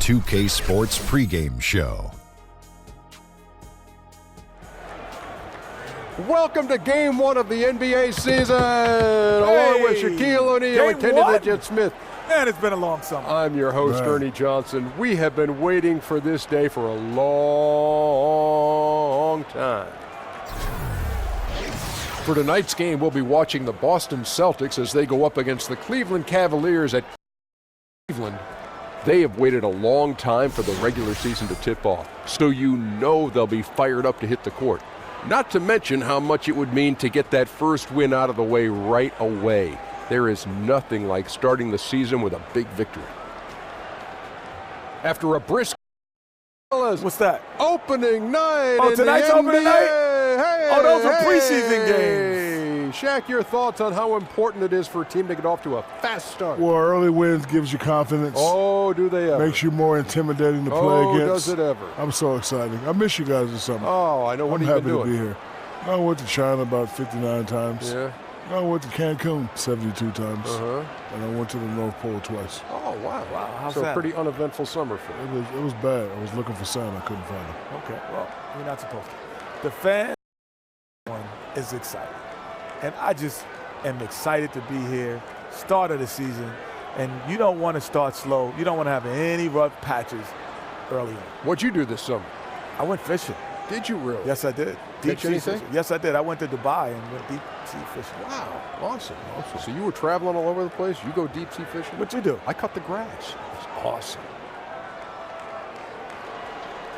2K Sports pregame show. Welcome to Game 1 of the NBA season, along with Shaquille O'Neal and Kenny Legend Smith. Man, it's been a long summer. I'm your host, Ernie Johnson. We have been waiting for this day for a long time. For tonight's game, we'll be watching the Boston Celtics as they go up against the Cleveland Cavaliers at Cleveland. They have waited a long time for the regular season to tip off, so you know they'll be fired up to hit the court. Not to mention how much it would mean to get that first win out of the way right away. There is nothing like starting the season with a big victory. After a brisk What's that? opening night Oh, in tonight's the opening NBA. night? Hey, Oh, those are preseason games. Shaq, your thoughts on how important it is for a team to get off to a fast start? Well, early wins gives you confidence. Oh, do they ever? Makes you more intimidating to play against. Does it ever? I'm so excited. I miss you guys this summer. Oh, I know. What I'm have you happy been doing? to be here. I went to China about 59 times. Yeah. I went to Cancun 72 times. Uh-huh. And I went to the North Pole twice. Oh, wow. Wow, how's so that? a pretty uneventful summer for you. It was bad. I was looking for Santa. I couldn't find him. Okay, well, you're not supposed to. The fan one is exciting. And I just am excited to be here, start of the season, and you don't want to start slow. You don't want to have any rough patches early on. What'd you do this summer? I went fishing. Did you really? Yes, I did. Catch anything? Fishing. Yes, I did. I went to Dubai and went deep sea fishing. Wow, awesome. So you were traveling all over the place? You go deep sea fishing? What'd you do? I cut the grass. It's awesome.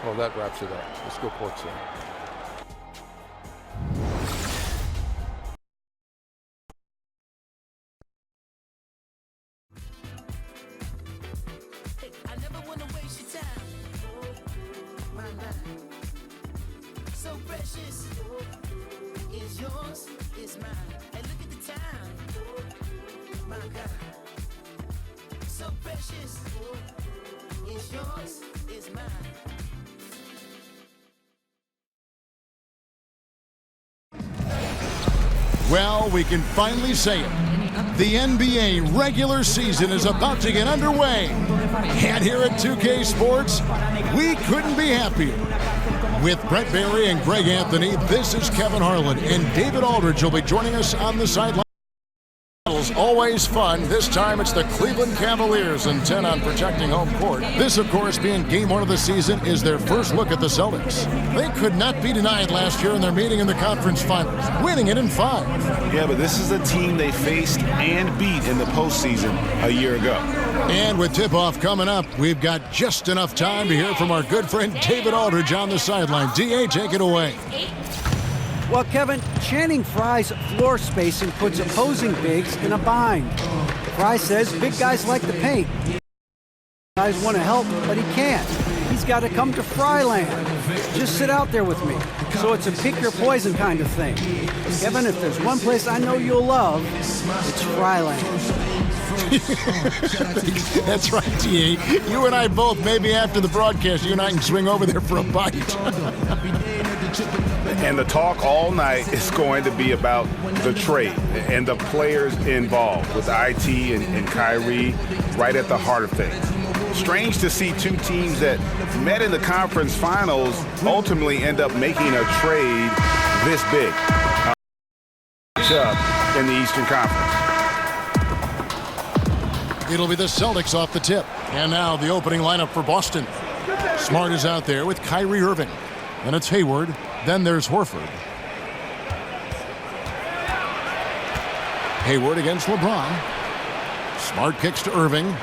Well, that wraps it up. Let's go courtside. I never wanna waste your time. My life, so precious. Is yours, is mine. And look at the time. My God, so precious. Is yours, is mine. Well, we can finally say it. The NBA regular season is about to get underway. And here at 2K Sports, we couldn't be happier. With Brett Barry and Greg Anthony, this is Kevin Harlan, and David Aldridge will be joining us on the sideline. Always fun. This time it's the Cleveland Cavaliers, intent on protecting home court. This, of course, being game 1 of the season, is their first look at the Celtics. They could not be denied last year in their meeting in the conference finals, winning it in 5. Yeah, but this is a team they faced and beat in the postseason a year ago. And with tip-off coming up, we've got just enough time to hear from our good friend David Aldridge on the sideline. D.A., take it away. Well, Kevin, Channing Frye's floor spacing puts opposing bigs in a bind. Frye says big guys like to paint. Guys want to help, but he can't. He's got to come to Fryland. Just sit out there with me. So it's a pick your poison kind of thing. Kevin, if there's one place I know you'll love, it's Fryland. That's right, T.A. You and I both, maybe after the broadcast, you and I can swing over there for a bite. And the talk all night is going to be about the trade and the players involved, with IT and Kyrie right at the heart of things. Strange to see two teams that met in the conference finals ultimately end up making a trade this big in the Eastern Conference. It'll be the Celtics off the tip. And now the opening lineup for Boston. Smart is out there with Kyrie Irving. Then it's Hayward. Then there's Horford. Hayward against LeBron. Smart kicks to Irving.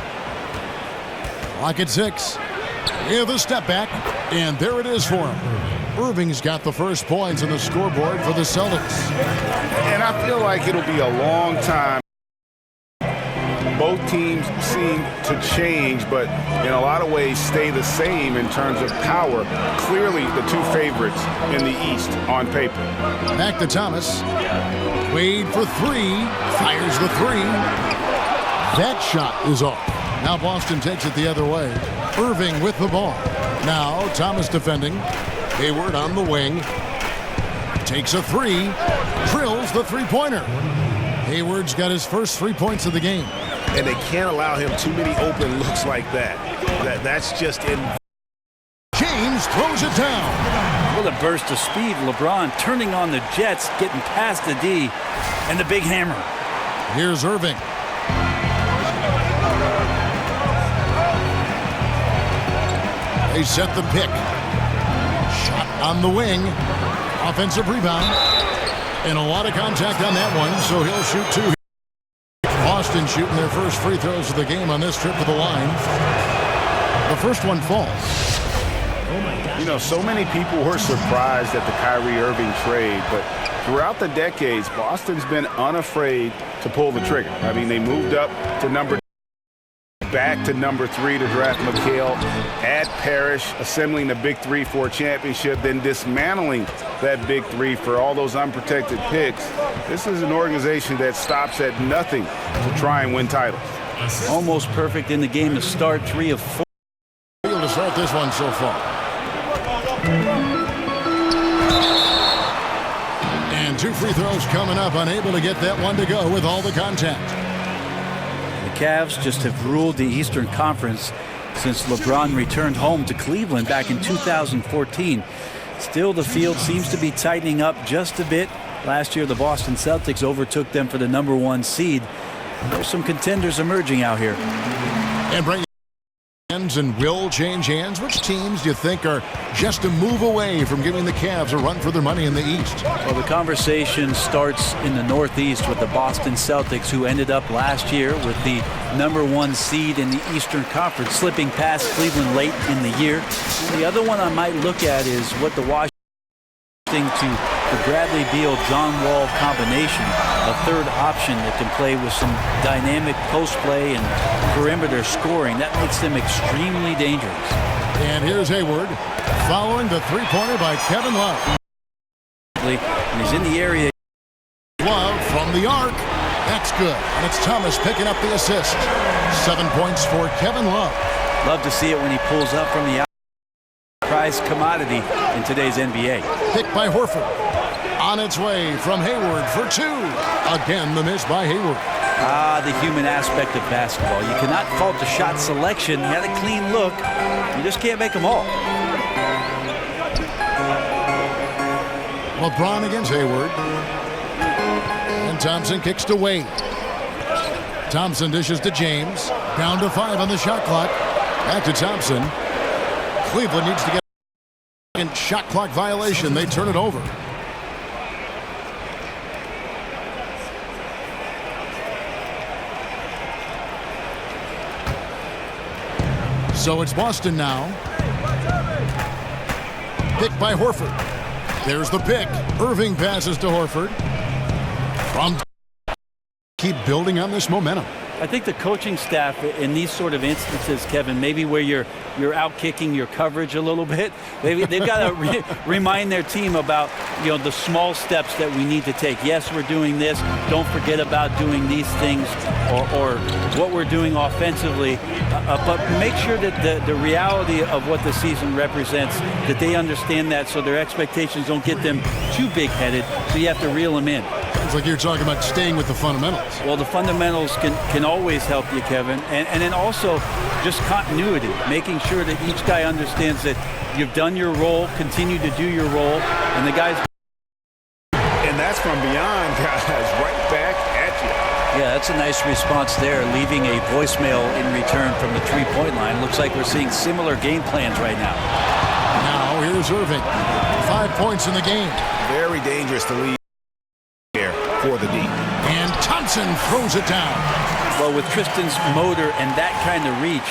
Clock at 6. With a step back. And there it is for him. Irving's got the first points on the scoreboard for the Celtics. And I feel like it'll be a long time. Both teams seem to change, but in a lot of ways stay the same in terms of power. Clearly the two favorites in the East on paper. Back to Thomas. Wade for 3. Fires the 3. That shot is off. Now Boston takes it the other way. Irving with the ball. Now Thomas defending. Hayward on the wing. Takes a 3. Drills the three-pointer. Hayward's got his first 3 points of the game. and they can't allow him too many open looks like that. That's just in. James throws it down. With a burst of speed, LeBron turning on the Jets, getting past the D, and the big hammer. Here's Irving. They set the pick. Shot on the wing. Offensive rebound. And a lot of contact on that one, so he'll shoot two. Boston shooting their first free throws of the game on this trip to the line. The first one falls. You know, so many people were surprised at the Kyrie Irving trade, but throughout the decades, Boston's been unafraid to pull the trigger. I mean, they moved up to back to number 3 to draft McHale, add Parrish, assembling the big 3 for a championship, then dismantling that big 3 for all those unprotected picks. This is an organization that stops at nothing to try and win titles. Almost perfect in the game to start 3 of 4. To start this one so far. And 2 free throws coming up, unable to get that one to go with all the contact. The Cavs just have ruled the Eastern Conference since LeBron returned home to Cleveland back in 2014. Still, the field seems to be tightening up just a bit. Last year, the Boston Celtics overtook them for the number 1 seed. There's some contenders emerging out here. And bring hands and will change hands. Which teams do you think are just a move away from giving the Cavs a run for their money in the East? Well, the conversation starts in the Northeast with the Boston Celtics, who ended up last year with the number 1 seed in the Eastern Conference, slipping past Cleveland late in the year. The other one I might look at is what the Washington to the Bradley Beal-John Wall combination, a third option that can play with some dynamic post play and perimeter scoring. That makes them extremely dangerous. And here's Hayward following the three-pointer by Kevin Love. And he's in the area. Love from the arc. That's good. And it's Thomas picking up the assist. 7 points for Kevin Love. Love to see it when he pulls up from the outside. Prized commodity in today's NBA. Picked by Horford. On its way from Hayward for 2. Again, the miss by Hayward. The human aspect of basketball. You cannot fault the shot selection. He had a clean look. You just can't make them all. LeBron against Hayward. And Thompson kicks to Wade. Thompson dishes to James. Down to 5 on the shot clock. Back to Thompson. Cleveland needs to get in shot clock violation. They turn it over. So it's Boston now. Picked by Horford. There's the pick. Irving passes to Horford. Keep building on this momentum. I think the coaching staff in these sort of instances, Kevin, maybe where you're out kicking your coverage a little bit, they've got to remind their team about, you know, the small steps that we need to take. Yes, we're doing this. Don't forget about doing these things or what we're doing offensively. But make sure that the reality of what the season represents, that they understand that, so their expectations don't get them too big-headed. So you have to reel them in. It's like you're talking about staying with the fundamentals. Well, the fundamentals can always help you, Kevin. And then also just continuity, making sure that each guy understands that you've done your role, continue to do your role, and the guys. And that's from beyond, guys, right back at you. Yeah, that's a nice response there, leaving a voicemail in return from the three-point line. Looks like we're seeing similar game plans right now. Now here's Irving. 5 points in the game. Very dangerous to leave here for the D. And Thompson throws it down. Well, with Tristan's motor and that kind of reach,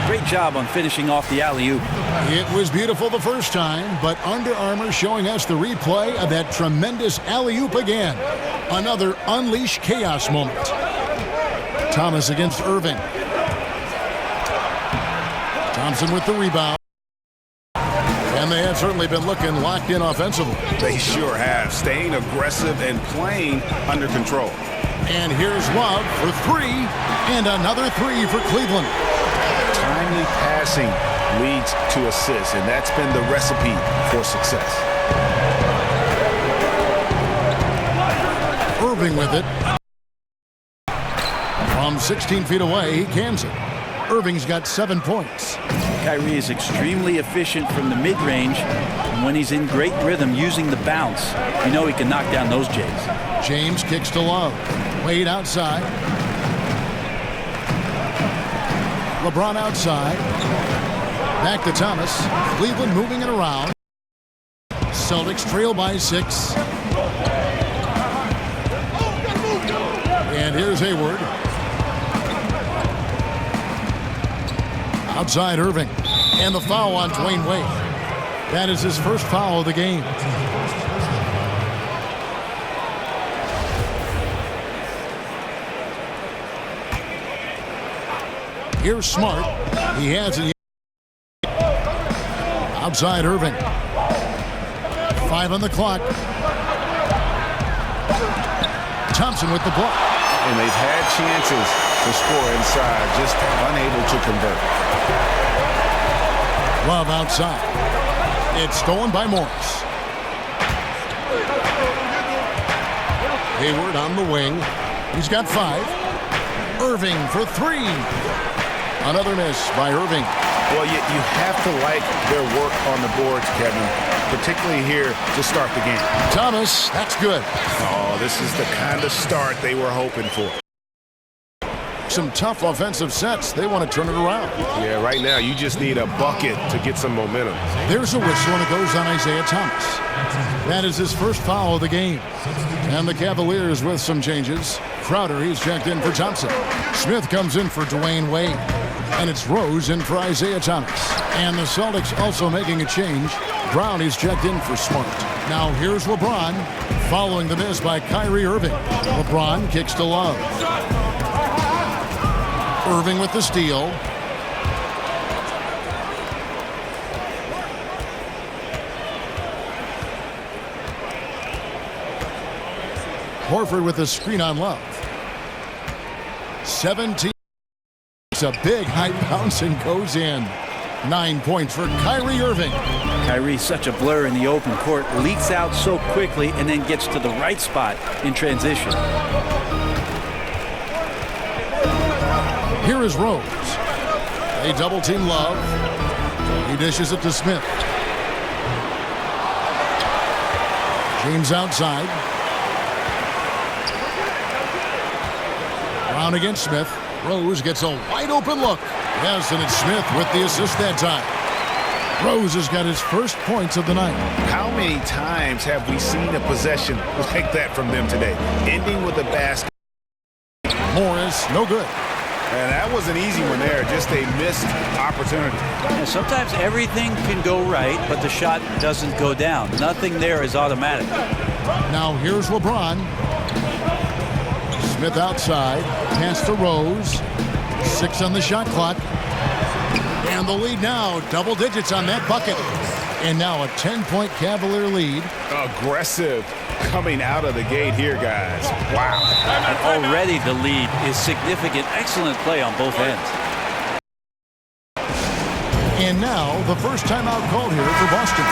great job on finishing off the alley-oop. It was beautiful the first time, but Under Armour showing us the replay of that tremendous alley-oop again. Another unleash chaos moment. Thomas against Irving. Thompson with the rebound. And they have certainly been looking locked in offensively. They sure have, staying aggressive and playing under control. And here's Love for 3, and another 3 for Cleveland. Timely passing leads to assists, and that's been the recipe for success. Irving with it. From 16 feet away, he cans it. Irving's got 7 points. Kyrie is extremely efficient from the mid-range, and when he's in great rhythm using the bounce, you know he can knock down those Jays. James kicks to Love. Wade outside. LeBron outside. Back to Thomas. Cleveland moving it around. Celtics trail by 6. And here's Hayward. Outside Irving. And the foul on Dwayne Wade. That is his first foul of the game. Here's Smart. He has it. Outside Irving. 5 on the clock. Thompson with the block. And they've had chances to score inside, just unable to convert. Love outside. It's stolen by Morris. Hayward on the wing. He's got 5. Irving for 3. Another miss by Irving. Well, you have to like their work on the boards, Kevin, particularly here to start the game. Thomas, that's good. Oh, this is the kind of start they were hoping for. Some tough offensive sets. They want to turn it around. Yeah, right now you just need a bucket to get some momentum. There's a whistle, and it goes on Isaiah Thomas. That is his first foul of the game. And the Cavaliers with some changes. Crowder, he's checked in for Thompson. Smith comes in for Dwayne Wade. And it's Rose in for Isaiah Thomas. And the Celtics also making a change. Brown is checked in for Smart. Now here's LeBron following the miss by Kyrie Irving. LeBron kicks to Love. Irving with the steal. Horford with the screen on Love. 17. It's a big high bounce and goes in. 9 points for Kyrie Irving. Kyrie's such a blur in the open court, leaks out so quickly and then gets to the right spot in transition. Here is Rose. They double team Love. He dishes it to Smith. James outside. Brown against Smith. Rose gets a wide open look. Yes, and it's Smith with the assist that time. Rose has got his first points of the night. How many times have we seen a possession like that from them today? Ending with a basket. Morris, no good. And that was an easy one there, just a missed opportunity. And sometimes everything can go right, but the shot doesn't go down. Nothing there is automatic. Now here's LeBron. Smith outside. Pass to Rose. 6 on the shot clock. And the lead now, double digits on that bucket. And now a 10-point Cavalier lead. Aggressive coming out of the gate here, guys. Wow. And already the lead is significant. Excellent play on both ends. And now the first timeout called here for Boston.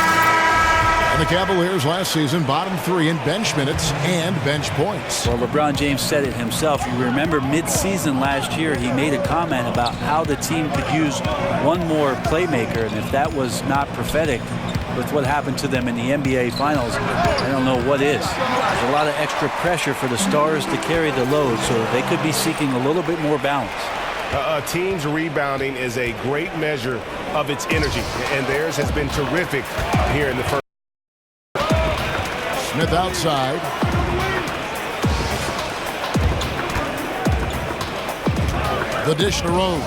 And the Cavaliers last season bottom 3 in bench minutes and bench points. Well, LeBron James said it himself. You remember mid-season last year, he made a comment about how the team could use one more playmaker, and if that was not prophetic with what happened to them in the NBA Finals, I don't know what is. There's a lot of extra pressure for the stars to carry the load, so they could be seeking a little bit more balance. A team's rebounding is a great measure of its energy, and theirs has been terrific here in the first. Smith outside. The dish to Rose.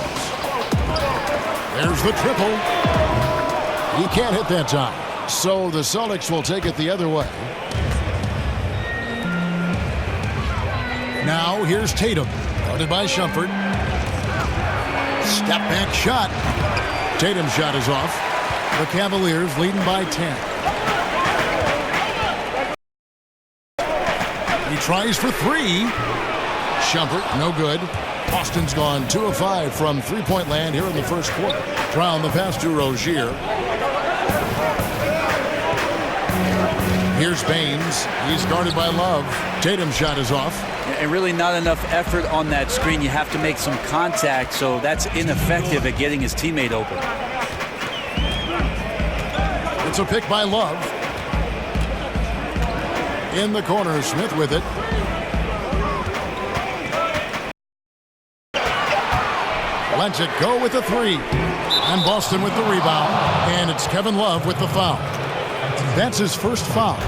There's the triple. He can't hit that time. So the Celtics will take it the other way. Now here's Tatum. Guarded by Shumpert. Step back shot. Tatum's shot is off. The Cavaliers leading by 10. He tries for 3. Shumpert, no good. Boston's gone 2 of 5 from three-point land here in the first quarter. Brown the pass to Rozier. Here's Baines. He's guarded by Love. Tatum's shot is off. And really not enough effort on that screen. You have to make some contact, so that's ineffective at getting his teammate open. It's a pick by Love. In the corner, Smith with it. Lets it go with the three. And Boston with the rebound. And it's Kevin Love with the foul. That's his first foul.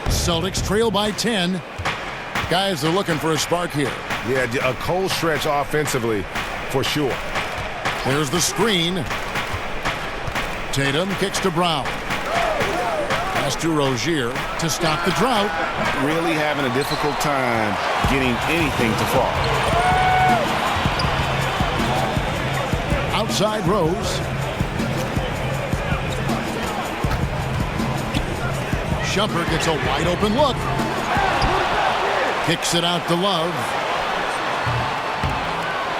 Celtics trail by 10. Guys are looking for a spark here. Yeah, a cold stretch offensively for sure. There's the screen. Tatum kicks to Brown. Pass to Rozier to stop the drought. Really having a difficult time getting anything to fall. Outside Rose. Shumpert gets a wide open look. Kicks it out to Love.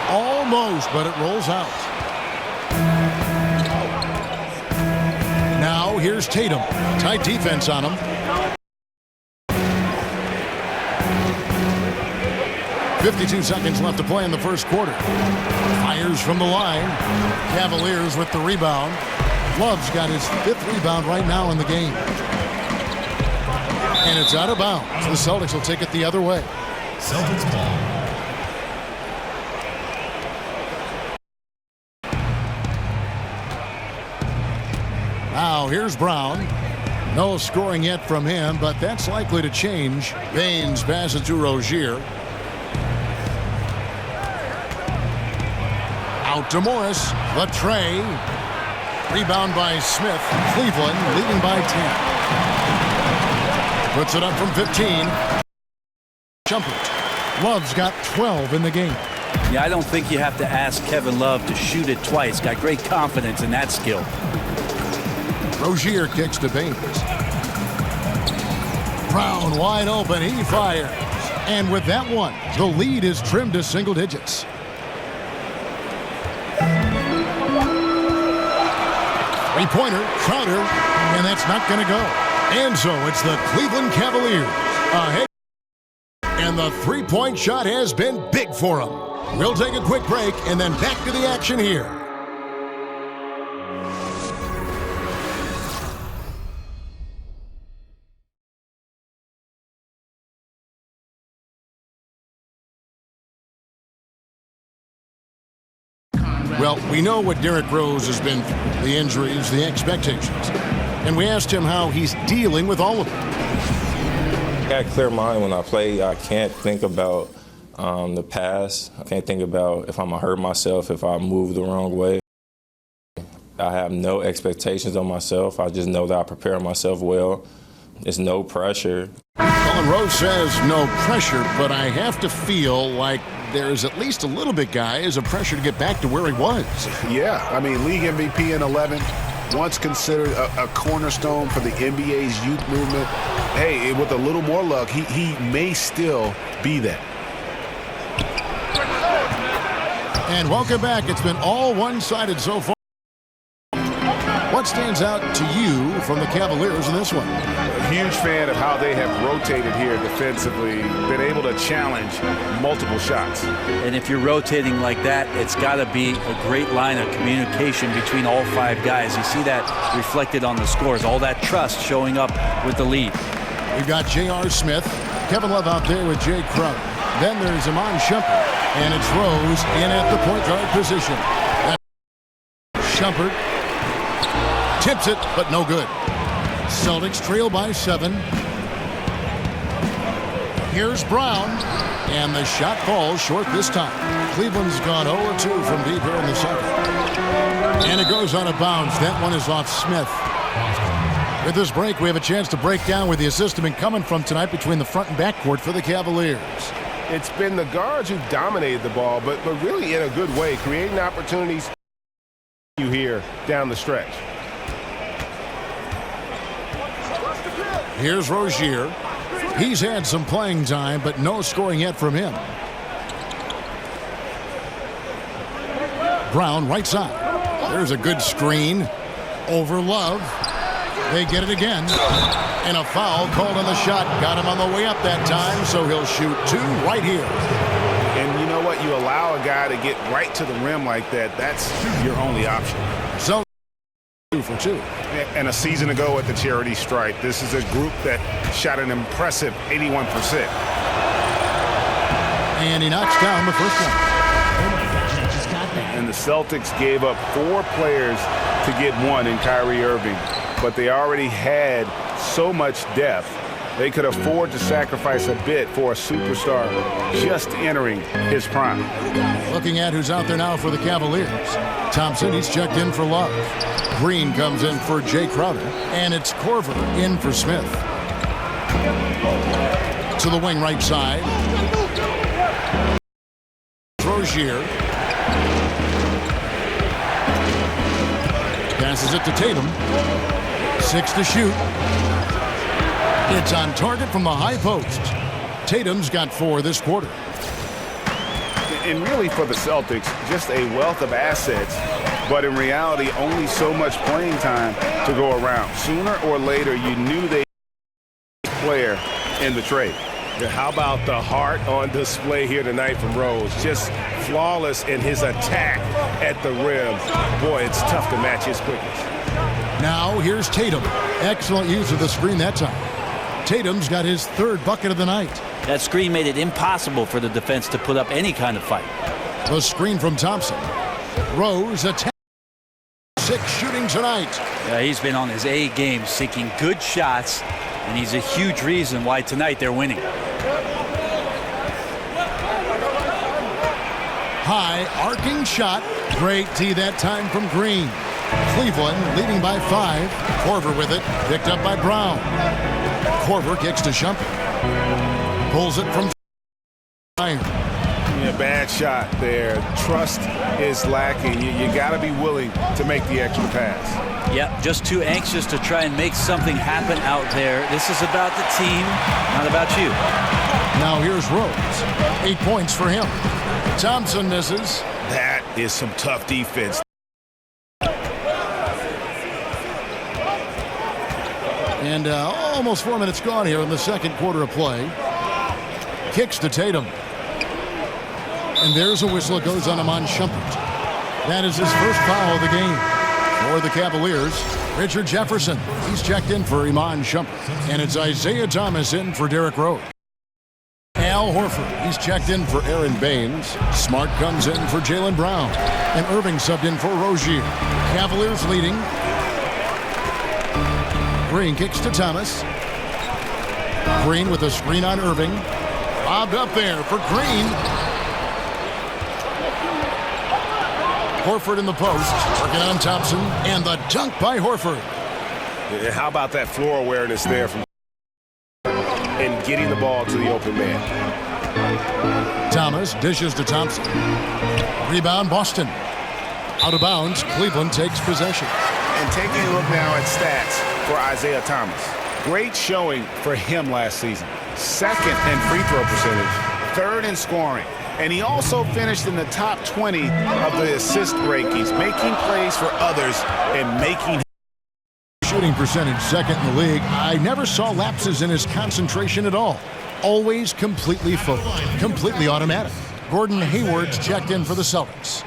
Almost, but it rolls out. Now here's Tatum. Tight defense on him. 52 seconds left to play in the first quarter. Fires from the line. Cavaliers with the rebound. Love's got his 5th rebound right now in the game. And it's out of bounds. The Celtics will take it the other way. Celtics ball. Now here's Brown. No scoring yet from him, but that's likely to change. Baines passes to Rozier. Out to Morris. The tray. Rebound by Smith. Cleveland leading by 10. Puts it up from 15. Shumpert. Love's got 12 in the game. Yeah, I don't think you have to ask Kevin Love to shoot it twice. Got great confidence in that skill. Rozier kicks to Baines. Brown wide open. He fires. And with that one, the lead is trimmed to single digits. Three-pointer, Crowder, and that's not going to go. And so it's the Cleveland Cavaliers ahead. And the three-point shot has been big for them. We'll take a quick break and then back to the action here. Well, we know what Derrick Rose has been through, the injuries, the expectations. And we asked him how he's dealing with all of it. I got a clear mind when I play. I can't think about the past. I can't think about if I'm going to hurt myself, if I move the wrong way. I have no expectations on myself. I just know that I prepare myself well. There's no pressure. Well, and Rose says no pressure, but I have to feel like there's at least a little bit, guys, of pressure to get back to where he was. Yeah, I mean, league MVP in 11, once considered a cornerstone for the NBA's youth movement. Hey, with a little more luck, he may still be that. And welcome back. It's been all one-sided so far. What stands out to you from the Cavaliers in this one? A huge fan of how they have rotated here defensively, been able to challenge multiple shots. And if you're rotating like that, it's got to be a great line of communication between all 5 guys. You see that reflected on the scores, all that trust showing up with the lead. We've got J.R. Smith, Kevin Love out there with Jay Crowder. Then there's Iman Shumpert, and it's Rose in at the point guard position. Shumpert tips it, but no good. Celtics trail by 7. Here's Brown, and the shot falls short this time. Cleveland's gone 0-2 from deep here in the second. And it goes out of bounds. That one is off Smith. With this break, we have a chance to break down where the assist has been coming from tonight between the front and back court for the Cavaliers. It's been the guards who dominated the ball, but really in a good way, creating opportunities you here down the stretch. Here's Rozier. He's had some playing time, but no scoring yet from him. Brown right side. There's a good screen. Over Love. They get it again. And a foul called on the shot. Got him on the way up that time, so he'll shoot 2 right here. And you know what? You allow a guy to get right to the rim like that, that's your only option. So 2 for 2. And a season ago at the charity stripe, this is a group that shot an impressive 81%. And he knocks down the first one. And the Celtics gave up 4 players to get 1 in Kyrie Irving, but they already had so much depth. They could afford to sacrifice a bit for a superstar just entering his prime. Looking at who's out there now for the Cavaliers. Thompson, he's checked in for Love. Green comes in for Jay Crowder. And it's Korver in for Smith. To the wing right side. Rozier. Passes it to Tatum. 6 to shoot. It's on target from the high post. Tatum's got 4 this quarter. And really for the Celtics, just a wealth of assets, but in reality, only so much playing time to go around. Sooner or later, you knew they player in the trade. How about the heart on display here tonight from Rose? Just flawless in his attack at the rim. Boy, it's tough to match his quickness. Now here's Tatum. Excellent use of the screen that time. Tatum's got his 3rd bucket of the night. That screen made it impossible for the defense to put up any kind of fight. The screen from Thompson. Rose attack. 6 shooting tonight. Yeah, he's been on his A game, seeking good shots, and he's a huge reason why tonight they're winning. High arcing shot. Great D that time from Green. Cleveland leading by 5. Korver with it. Picked up by Brown. Korver kicks to Shumpert. Pulls it from Ryan. Yeah, bad shot there. Trust is lacking. You got to be willing to make the extra pass. Yep, just too anxious to try and make something happen out there. This is about the team, not about you. Now here's Rose. 8 points for him. Thompson misses. That is some tough defense. And almost 4 minutes gone here in the second quarter of play. Kicks to Tatum. And there's a whistle. It goes on Iman Shumpert. That is his first foul of the game. For the Cavaliers, Richard Jefferson. He's checked in for Iman Shumpert. And it's Isaiah Thomas in for Derrick Rose. Al Horford. He's checked in for Aaron Baines. Smart comes in for Jaylen Brown. And Irving subbed in for Rozier. Cavaliers leading. Green kicks to Thomas. Green with a screen on Irving. Bobbed up there for Green. Horford in the post. Working on Thompson. And the dunk by Horford. Yeah, how about that floor awareness there from and getting the ball to the open man. Thomas dishes to Thompson. Rebound Boston. Out of bounds. Cleveland takes possession. And taking a look now at stats for Isaiah Thomas. Great showing for him last season. 2nd in free throw percentage, 3rd in scoring. And he also finished in the top 20 of the assist rankings, making plays for others and making shooting percentage 2nd in the league. I never saw lapses in his concentration at all. Always completely focused, completely automatic. Gordon Hayward's checked in for the Celtics.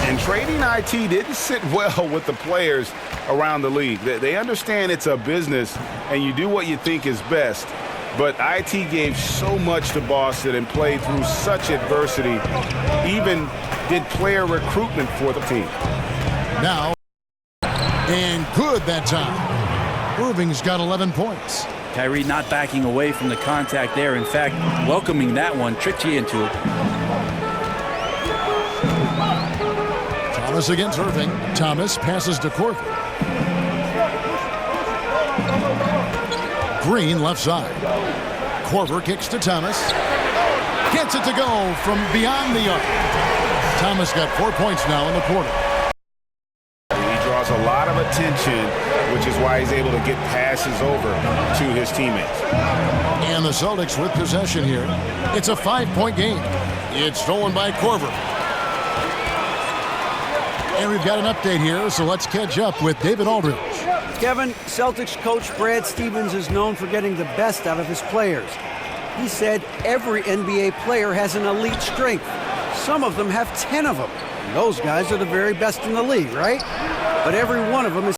And trading IT didn't sit well with the players around the league. They understand it's a business and you do what you think is best. But IT gave so much to Boston and played through such adversity, even did player recruitment for the team. Now, and good that time. Irving's got 11 points. Kyrie not backing away from the contact there. In fact, welcoming that one, tricked you into it. Thomas against Irving. Thomas passes to Korver. Green left side. Korver kicks to Thomas. Gets it to go from beyond the arc. Thomas got 4 points now in the quarter. He draws a lot of attention, which is why he's able to get passes over to his teammates. And the Celtics with possession here. It's a 5-point game. It's stolen by Korver. And we've got an update here, so let's catch up with David Aldridge. Kevin, Celtics coach Brad Stevens is known for getting the best out of his players. He said every NBA player has an elite strength. Some of them have 10 of them. And those guys are the very best in the league, right? But every one of them is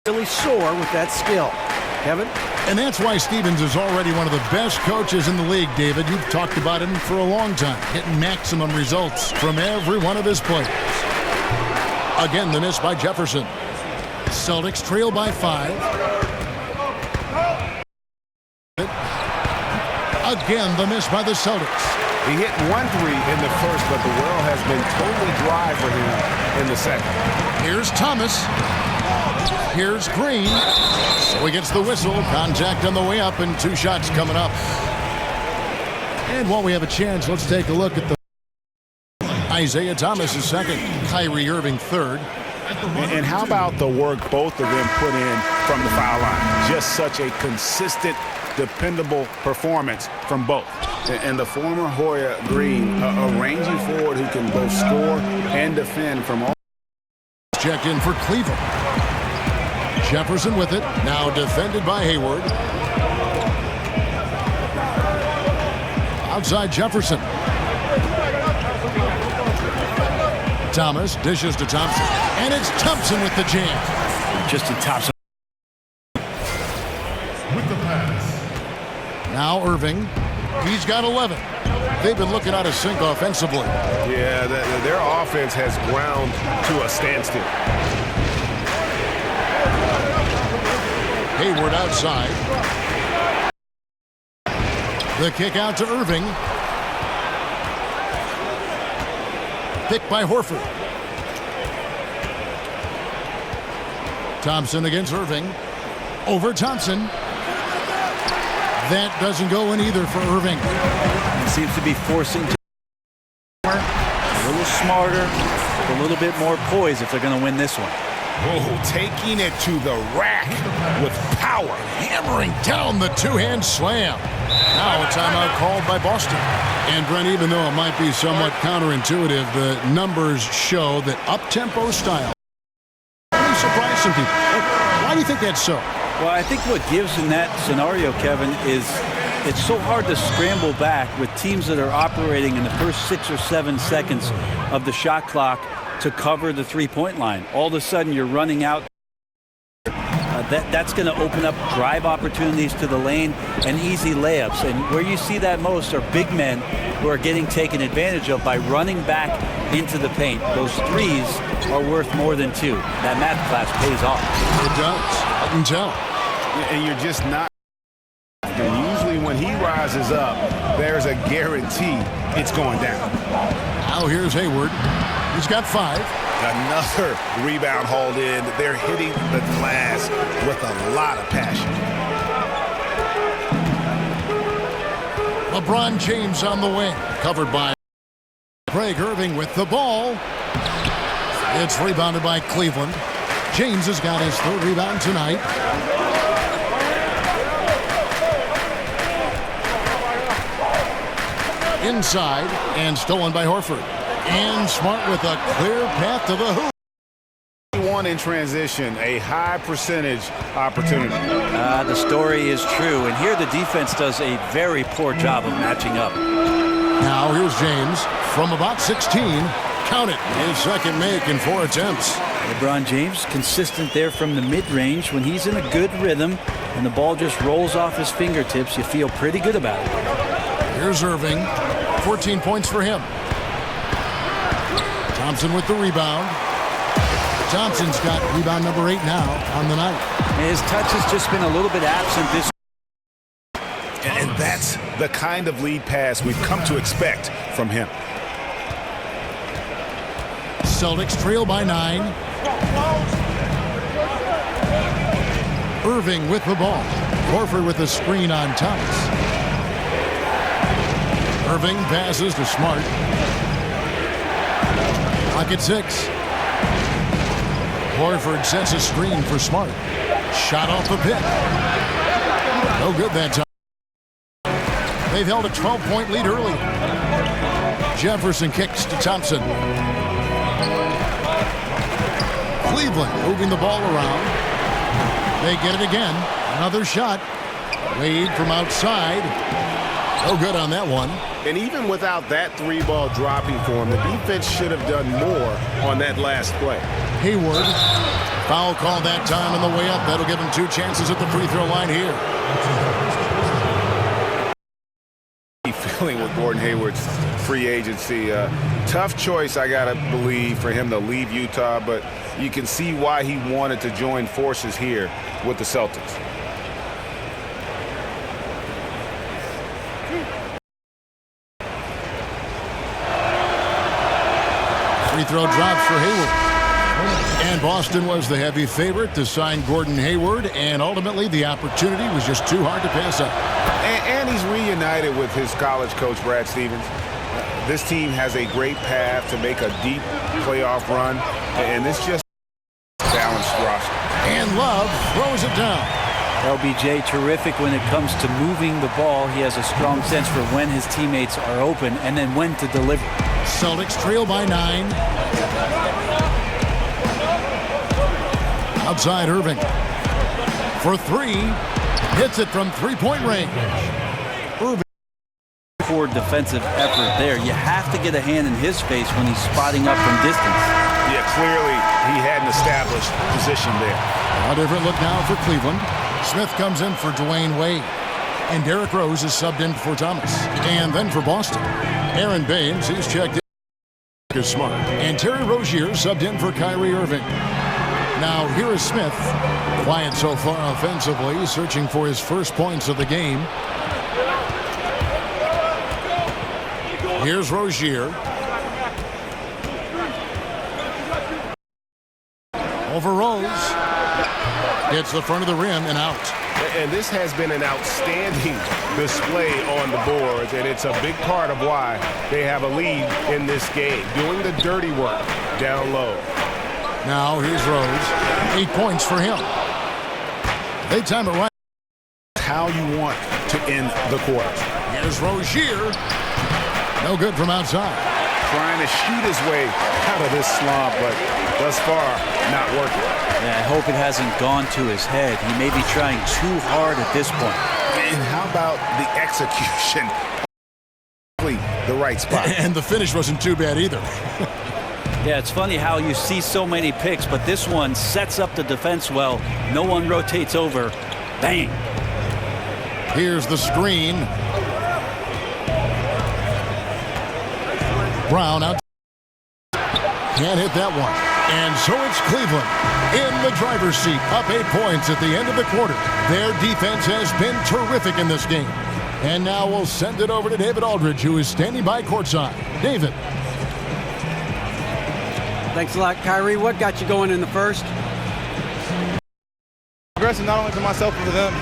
really soar with that skill. Kevin? And that's why Stevens is already one of the best coaches in the league, David. You've talked about him for a long time, getting maximum results from every one of his players. Again, the miss by Jefferson. Celtics trail by 5. Again, the miss by the Celtics. He hit 1 3 in the first, but the well has been totally dry for him in the second. Here's Thomas. Here's Green. So he gets the whistle. Contact on the way up and 2 shots coming up. And while we have a chance, let's take a look at the Isaiah Thomas is second. Kyrie Irving third. And how about the work both of them put in from the foul line? Just such a consistent, dependable performance from both. And the former Hoya Green, a rangy forward who can both score and defend from all. Check in for Cleveland. Jefferson with it. Now defended by Hayward. Outside Jefferson. Thomas dishes to Thompson. And it's Thompson with the jam. Just to Thompson. With the pass. Now Irving. He's got 11. They've been looking out of sync offensively. Yeah, their offense has ground to a standstill. Hayward outside. The kick out to Irving. Picked by Horford. Thompson against Irving. Over Thompson. That doesn't go in either for Irving. He seems to be forcing a little smarter, a little bit more poise if they're going to win this one. Oh, taking it to the rack with power. Hammering down the two-hand slam. Now a timeout called by Boston. And Brent, even though it might be somewhat counterintuitive, the numbers show that up-tempo style really surprised some people. Why do you think that's so? Well, I think what gives in that scenario, Kevin, is it's so hard to scramble back with teams that are operating in the first 6 or 7 seconds of the shot clock to cover the three-point line. All of a sudden, you're running out. That's going to open up drive opportunities to the lane and easy layups. And where you see that most are big men who are getting taken advantage of by running back into the paint. Those threes are worth more than 2. That math class pays off. It does. I can tell. And you're just not. Usually when he rises up, there's a guarantee it's going down. Now here's Hayward. He's got 5. Another rebound hauled in. They're hitting the glass with a lot of passion. LeBron James on the wing. Covered by Craig Irving with the ball. It's rebounded by Cleveland. James has got his 3rd rebound tonight. Inside and stolen by Horford. And Smart with a clear path to the hoop. One in transition, a high percentage opportunity. The story is true, and here the defense does a very poor job of matching up. Now here's James from about 16. Count it. His second make in 4 attempts. LeBron James consistent there from the mid-range. When he's in a good rhythm and the ball just rolls off his fingertips, you feel pretty good about it. Here's Irving. 14 points for him. Thompson with the rebound. Thompson's got rebound number 8 now on the night. His touch has just been a little bit absent this. And that's the kind of lead pass we've come to expect from him. Celtics trail by 9. Irving with the ball. Horford with the screen on Thomas. Irving passes to Smart. Clock at 6. Horford sets a screen for Smart. Shot off the pick. No good that time. They've held a 12-point lead early. Jefferson kicks to Thompson. Cleveland moving the ball around. They get it again. Another shot. Wade from outside. No good on that one. And even without that 3-ball dropping for him, the defense should have done more on that last play. Hayward. Foul call that time on the way up. That'll give him 2 chances at the free throw line here. Feeling with Gordon Hayward's free agency. Tough choice, I gotta believe, for him to leave Utah, but you can see why he wanted to join forces here with the Celtics. Free throw drops for Hayward. And Boston was the heavy favorite to sign Gordon Hayward, and ultimately the opportunity was just too hard to pass up. And he's reunited with his college coach, Brad Stevens. This team has a great path to make a deep playoff run, and this just balanced roster. And Love throws it down. LBJ terrific when it comes to moving the ball. He has a strong sense for when his teammates are open and then when to deliver. Celtics trail by 9. Outside Irving. For 3. Hits it from 3-point range. Irving. Poor defensive effort there. You have to get a hand in his face when he's spotting up from distance. Yeah, clearly he had an established position there. A different look now for Cleveland. Smith comes in for Dwayne Wade. And Derrick Rose is subbed in for Thomas. And then for Boston, Aaron Baines, he's checked in. Is Smart. And Terry Rozier subbed in for Kyrie Irving. Now here is Smith. Quiet so far offensively, searching for his first points of the game. Here's Rozier. Over Rose. Hits the front of the rim and out. And this has been an outstanding display on the boards, and it's a big part of why they have a lead in this game, doing the dirty work down low. Now here's Rose. 8 points for him. They time it right. How you want to end the quarter. Here's Rozier. No good from outside. Trying to shoot his way out of this slump, but thus far, not working. Yeah, I hope it hasn't gone to his head. He may be trying too hard at this point. And how about the execution? The right spot. And the finish wasn't too bad either. Yeah, it's funny how you see so many picks, but this one sets up the defense well. No one rotates over. Bang. Here's the screen. Brown out. Can't hit that one. And so it's Cleveland in the driver's seat, up 8 points at the end of the quarter. Their defense has been terrific in this game. And now we'll send it over to David Aldridge, who is standing by courtside. David. Thanks a lot, Kyrie. What got you going in the first? Aggressive not only for myself but for them.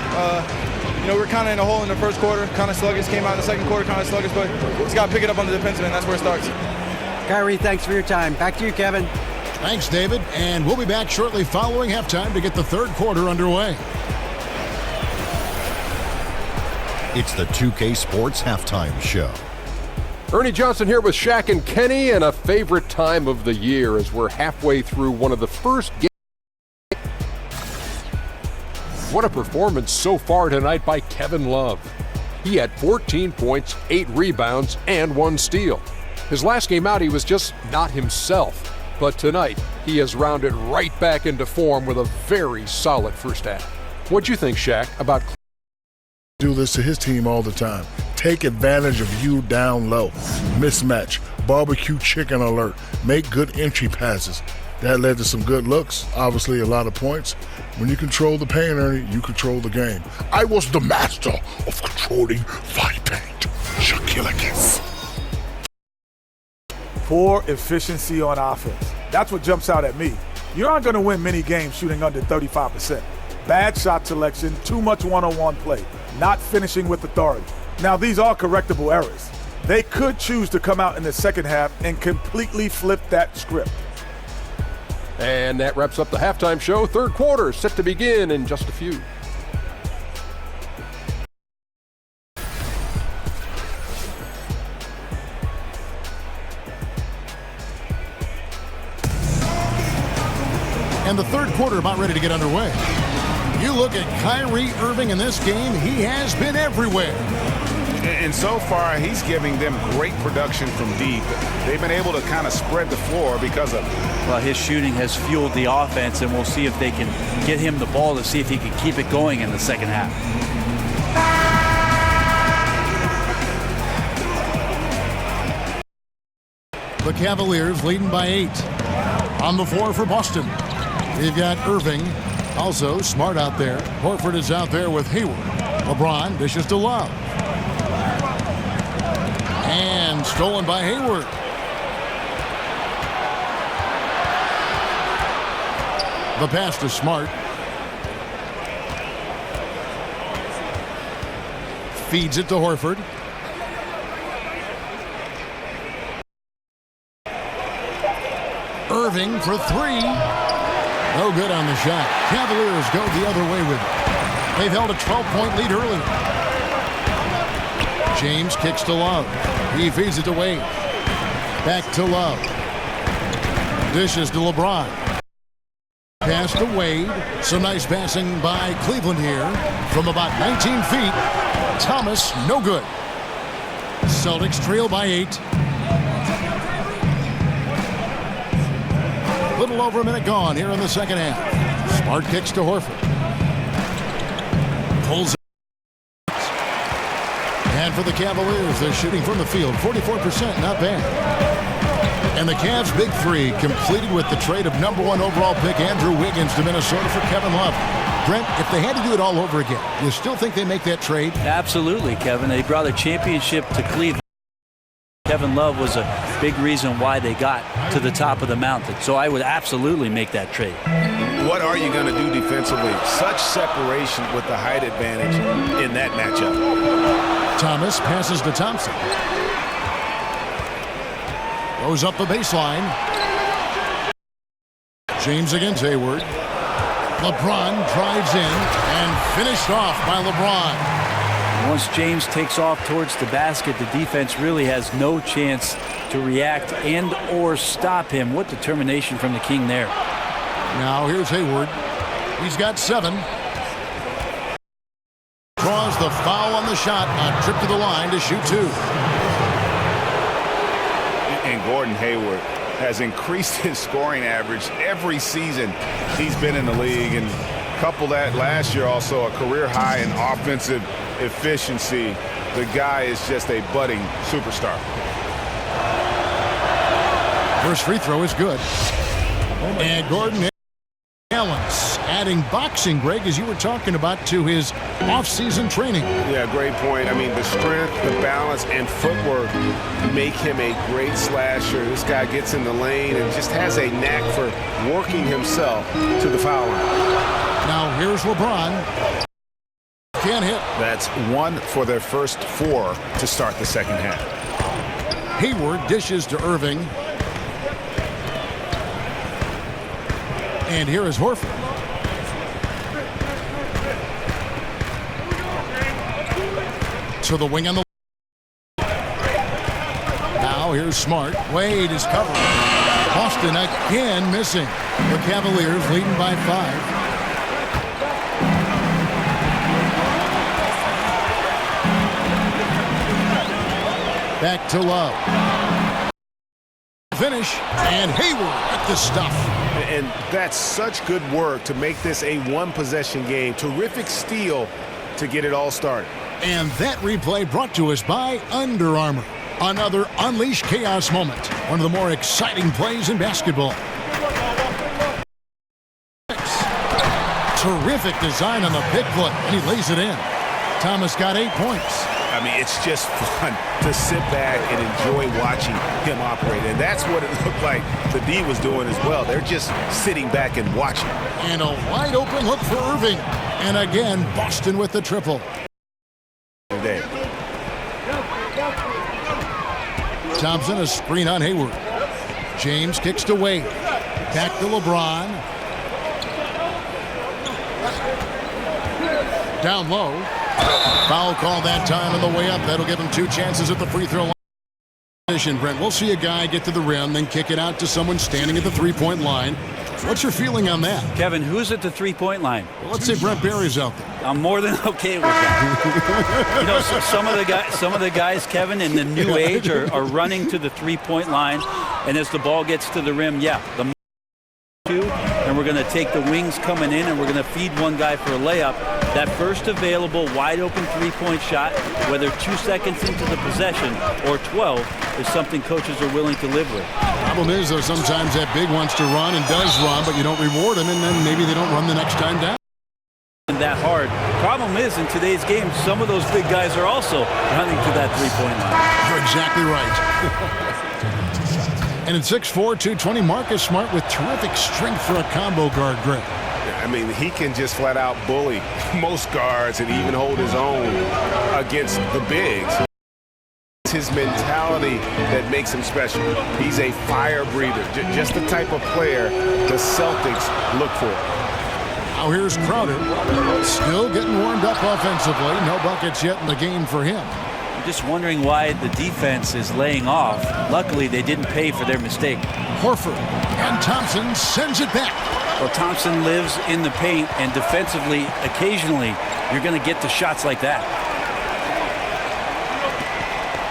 We're kind of in a hole in the first quarter, kind of sluggish. Came out in the second quarter, kind of sluggish, but just got to pick it up on the defensive end. That's where it starts. Kyrie, thanks for your time. Back to you, Kevin. Thanks, David. And we'll be back shortly following halftime to get the third quarter underway. It's the 2K Sports Halftime Show. Ernie Johnson here with Shaq and Kenny, and a favorite time of the year as we're halfway through one of the first games. What a performance so far tonight by Kevin Love. He had 14 points, 8 rebounds, and 1 steal. His last game out, he was just not himself. But tonight, he has rounded right back into form with a very solid first half. What'd you think, Shaq, about do this to his team all the time? Take advantage of you down low. Mismatch, barbecue chicken alert, make good entry passes. That led to some good looks, obviously a lot of points. When you control the paint, Ernie, you control the game. I was the master of controlling the paint. Shaquille O'Neal. Poor efficiency on offense. That's what jumps out at me. You aren't going to win many games shooting under 35%. Bad shot selection, too much one-on-one play, not finishing with authority. Now, these are correctable errors. They could choose to come out in the second half and completely flip that script. And that wraps up the halftime show. Third quarter set to begin in just a few. And the third quarter about ready to get underway. You look at Kyrie Irving in this game, he has been everywhere. And so far, he's giving them great production from deep. They've been able to kind of spread the floor because of it. Well, his shooting has fueled the offense, and we'll see if they can get him the ball to see if he can keep it going in the second half. The Cavaliers leading by 8. On the floor for Boston, we've got Irving. Also, Smart out there. Horford is out there with Hayward. LeBron dishes to Love. And stolen by Hayward. The pass to Smart. Feeds it to Horford. Irving for 3. No good on the shot. Cavaliers go the other way with it. They've held a 12-point lead early. James kicks to Love. He feeds it to Wade. Back to Love. Dishes to LeBron. Pass to Wade. Some nice passing by Cleveland here. From about 19 feet. Thomas, no good. Celtics trail by 8. Little over a minute gone here in the second half. Smart kicks to Horford. Pulls it. And for the Cavaliers, they're shooting from the field 44%, not bad. And the Cavs' big 3 completed with the trade of #1 overall pick Andrew Wiggins to Minnesota for Kevin Love. Brent, if they had to do it all over again, you still think they make that trade? Absolutely, Kevin. They brought a championship to Cleveland. Kevin Love was a big reason why they got to the top of the mountain. So I would absolutely make that trade. What are you going to do defensively? Such separation with the height advantage in that matchup. Thomas passes to Thompson. Goes up the baseline. James against Hayward. LeBron drives in and finished off by LeBron. Once James takes off towards the basket, the defense really has no chance to react and or stop him. What determination from the King there. Now here's Hayward. He's got 7. Draws the foul on the shot. A trip to the line to shoot 2. And Gordon Hayward has increased his scoring average every season he's been in the league. And couple that last year also a career high in offensive efficiency. The guy is just a budding superstar. First free throw is good. And Gordon Allen's adding boxing, Greg, as you were talking about, to his off-season training. Yeah, great point. I mean, the strength, the balance, and footwork make him a great slasher. This guy gets in the lane and just has a knack for working himself to the foul line. Now here's LeBron. Can't hit. That's 1 for their first 4 to start the second half. Hayward dishes to Irving. And here is Horford. To the wing on the. Now here's Smart. Wade is covered. Boston again missing. The Cavaliers leading by 5. Back to Love. Finish, and Hayward at the stuff. And that's such good work to make this a one-possession game. Terrific steal to get it all started. And that replay brought to us by Under Armour. Another Unleash Chaos moment. One of the more exciting plays in basketball. Terrific design on the pick foot, and he lays it in. Thomas got 8 points. I mean, it's just fun to sit back and enjoy watching him operate. And that's what it looked like the D was doing as well. They're just sitting back and watching. And a wide open look for Irving. And again, Boston with the triple. Today. Thompson, a screen on Hayward. James kicks to Wade. Back to LeBron. Down low. Foul call that time on the way up. That'll give him 2 chances at the free throw line. Brent, we'll see a guy get to the rim, then kick it out to someone standing at the three-point line. What's your feeling on that? Kevin, who's at the three-point line? Well, let's say Brent Barry's out there. I'm more than okay with that. You know, so some of the guys, Kevin, in the new age are running to the three-point line, and as the ball gets to the rim, the two, and we're going to take the wings coming in, and we're going to feed one guy for a layup. That first available wide-open three-point shot, whether 2 seconds into the possession or 12, is something coaches are willing to live with. Problem is, though, sometimes that big wants to run and does run, but you don't reward him, and then maybe they don't run the next time down. That hard. Problem is, in today's game, some of those big guys are also running to that three-point line. You're exactly right. And in 6'4", 220, Marcus Smart with terrific strength for a combo guard, Greg. I mean, he can just flat out bully most guards and even hold his own against the bigs. It's his mentality that makes him special. He's a fire breather, just the type of player the Celtics look for. Now here's Crowder, still getting warmed up offensively. No buckets yet in the game for him. I'm just wondering why the defense is laying off. Luckily, they didn't pay for their mistake. Horford, and Thompson sends it back. Well, Thompson lives in the paint, and defensively, occasionally, you're going to get to shots like that.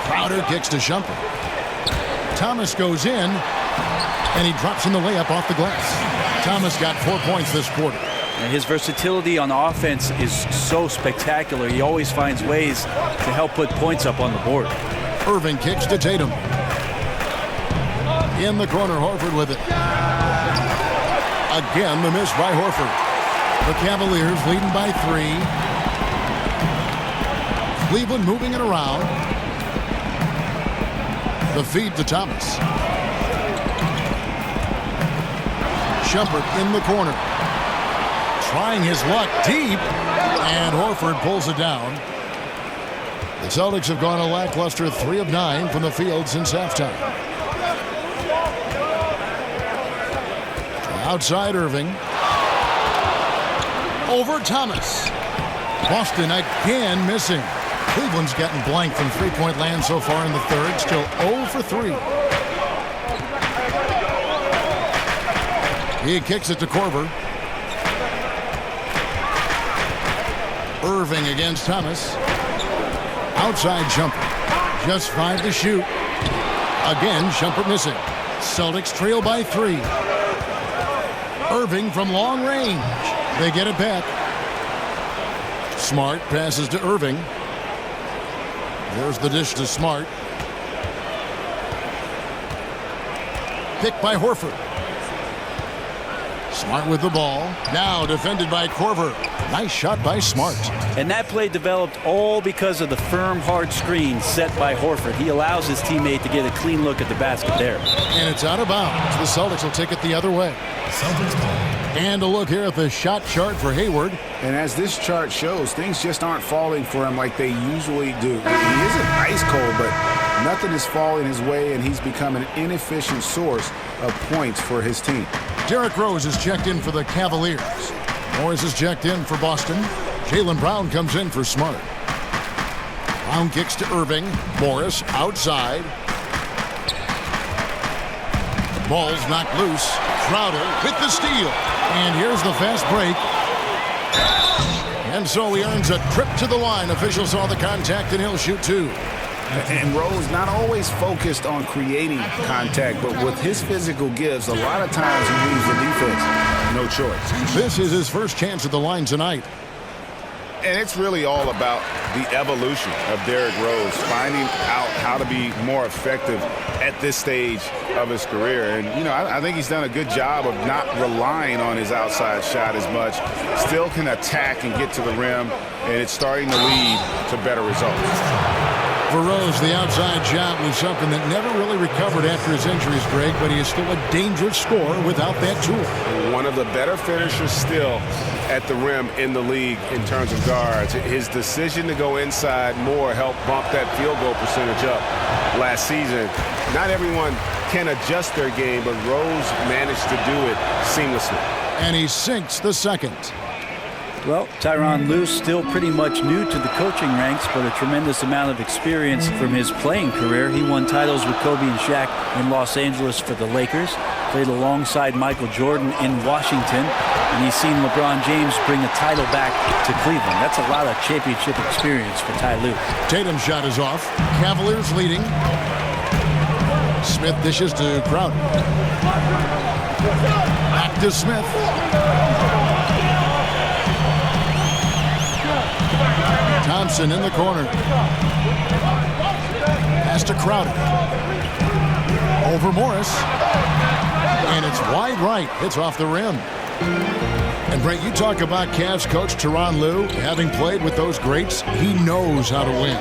Crowder kicks to Shumpert. Thomas goes in, and he drops in the layup off the glass. Thomas got 4 points this quarter. And his versatility on offense is so spectacular. He always finds ways to help put points up on the board. Irving kicks to Tatum. In the corner, Horford with it. Again, the miss by Horford. The Cavaliers leading by 3. Cleveland moving it around. The feed to Thomas. Shumpert in the corner. Trying his luck deep. And Horford pulls it down. The Celtics have gone a lackluster 3 of 9 from the field since halftime. Outside Irving. Over Thomas. Boston again missing. Cleveland's gotten blank from three-point land so far in the third. Still 0 for 3. He kicks it to Korver. Irving against Thomas. Outside Shumpert. Just 5 to shoot. Again, Shumpert missing. Celtics trail by 3. Irving from long range. They get it back. Smart passes to Irving. There's the dish to Smart. Picked by Horford. Smart with the ball. Now defended by Korver. Nice shot by Smart. And that play developed all because of the firm, hard screen set by Horford. He allows his teammate to get a clean look at the basket there. And it's out of bounds. The Celtics will take it the other way. And a look here at the shot chart for Hayward. And as this chart shows, things just aren't falling for him like they usually do. He isn't ice cold, but nothing is falling his way, and he's become an inefficient source of points for his team. Derrick Rose is checked in for the Cavaliers. Morris is checked in for Boston. Jaylen Brown comes in for Smart. Brown kicks to Irving. Morris outside. Ball's knocked loose. Crowder with the steal. And here's the fast break. And so he earns a trip to the line. Officials saw the contact, and he'll shoot 2. And Rose not always focused on creating contact, but with his physical gifts, a lot of times he leaves the defense no choice. This is his first chance at the line tonight. And it's really all about the evolution of Derrick Rose, finding out how to be more effective at this stage of his career. And, you know, I think he's done a good job of not relying on his outside shot as much. Still can attack and get to the rim, and it's starting to lead to better results. For Rose, the outside shot was something that never really recovered after his injuries, Greg, but he is still a dangerous scorer without that tool. One of the better finishers still at the rim in the league in terms of guards. His decision to go inside more helped bump that field goal percentage up last season. Not everyone can adjust their game, but Rose managed to do it seamlessly. And he sinks the second. Well, Tyronn Lue still pretty much new to the coaching ranks, but a tremendous amount of experience from his playing career. He won titles with Kobe and Shaq in Los Angeles for the Lakers, played alongside Michael Jordan in Washington, and he's seen LeBron James bring a title back to Cleveland. That's a lot of championship experience for Ty Lue. Tatum's shot is off. Cavaliers leading. Smith dishes to Crowder. Back to Smith. Thompson in the corner. Pass to Crowder. Over Morris. And it's wide right. Hits off the rim. And Brent, you talk about Cavs coach Tyronn Lue. Having played with those greats, he knows how to win.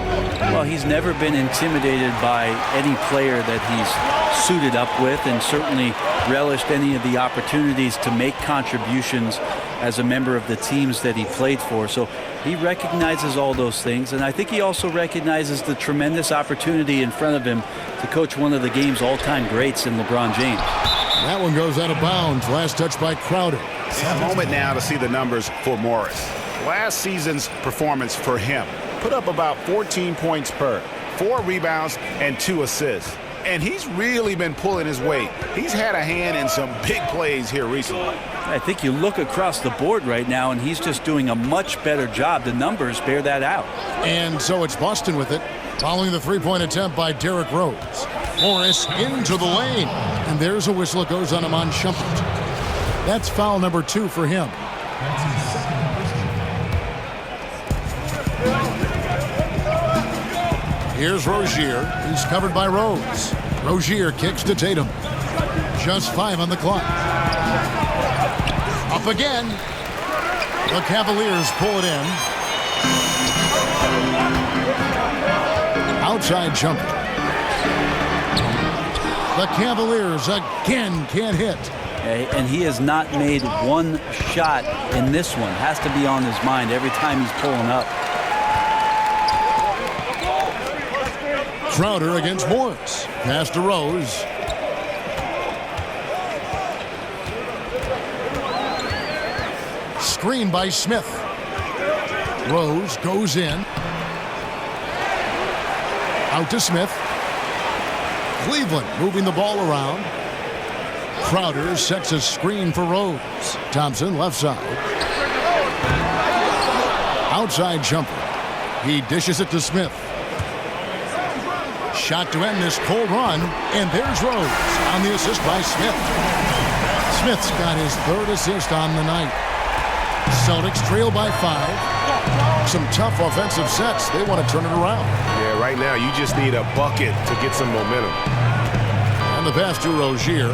Well, he's never been intimidated by any player that he's suited up with, and certainly relished any of the opportunities to make contributions as a member of the teams that he played for. So he recognizes all those things, and I think he also recognizes the tremendous opportunity in front of him to coach one of the game's all-time greats in LeBron James. That one goes out of bounds. Last touch by Crowder. It's a moment now to see the numbers for Morris. Last season's performance for him put up about 14 points per, 4 rebounds, and 2 assists. And he's really been pulling his weight. He's had a hand in some big plays here recently. I think you look across the board right now, and he's just doing a much better job. The numbers bear that out. And so it's Boston with it, following the three-point attempt by Derrick Rose. Morris into the lane. And there's a whistle. It goes on Iman Shumpert. That's foul number 2 for him. Here's Rozier. He's covered by Rose. Rozier kicks to Tatum. Just 5 on the clock. Up again. The Cavaliers pull it in. Outside jumper. The Cavaliers again can't hit. And he has not made one shot in this one. Has to be on his mind every time he's pulling up. Crowder against Morris. Pass to Rose. Screen by Smith. Rose goes in. Out to Smith. Cleveland moving the ball around. Crowder sets a screen for Rose. Thompson left side. Outside jumper. He dishes it to Smith. Shot to end this cold run, and there's Rose on the assist by Smith. Smith's got his 3rd assist on the night. Celtics trail by 5. Some tough offensive sets. They want to turn it around. Yeah, right now you just need a bucket to get some momentum. And the pass to Rozier.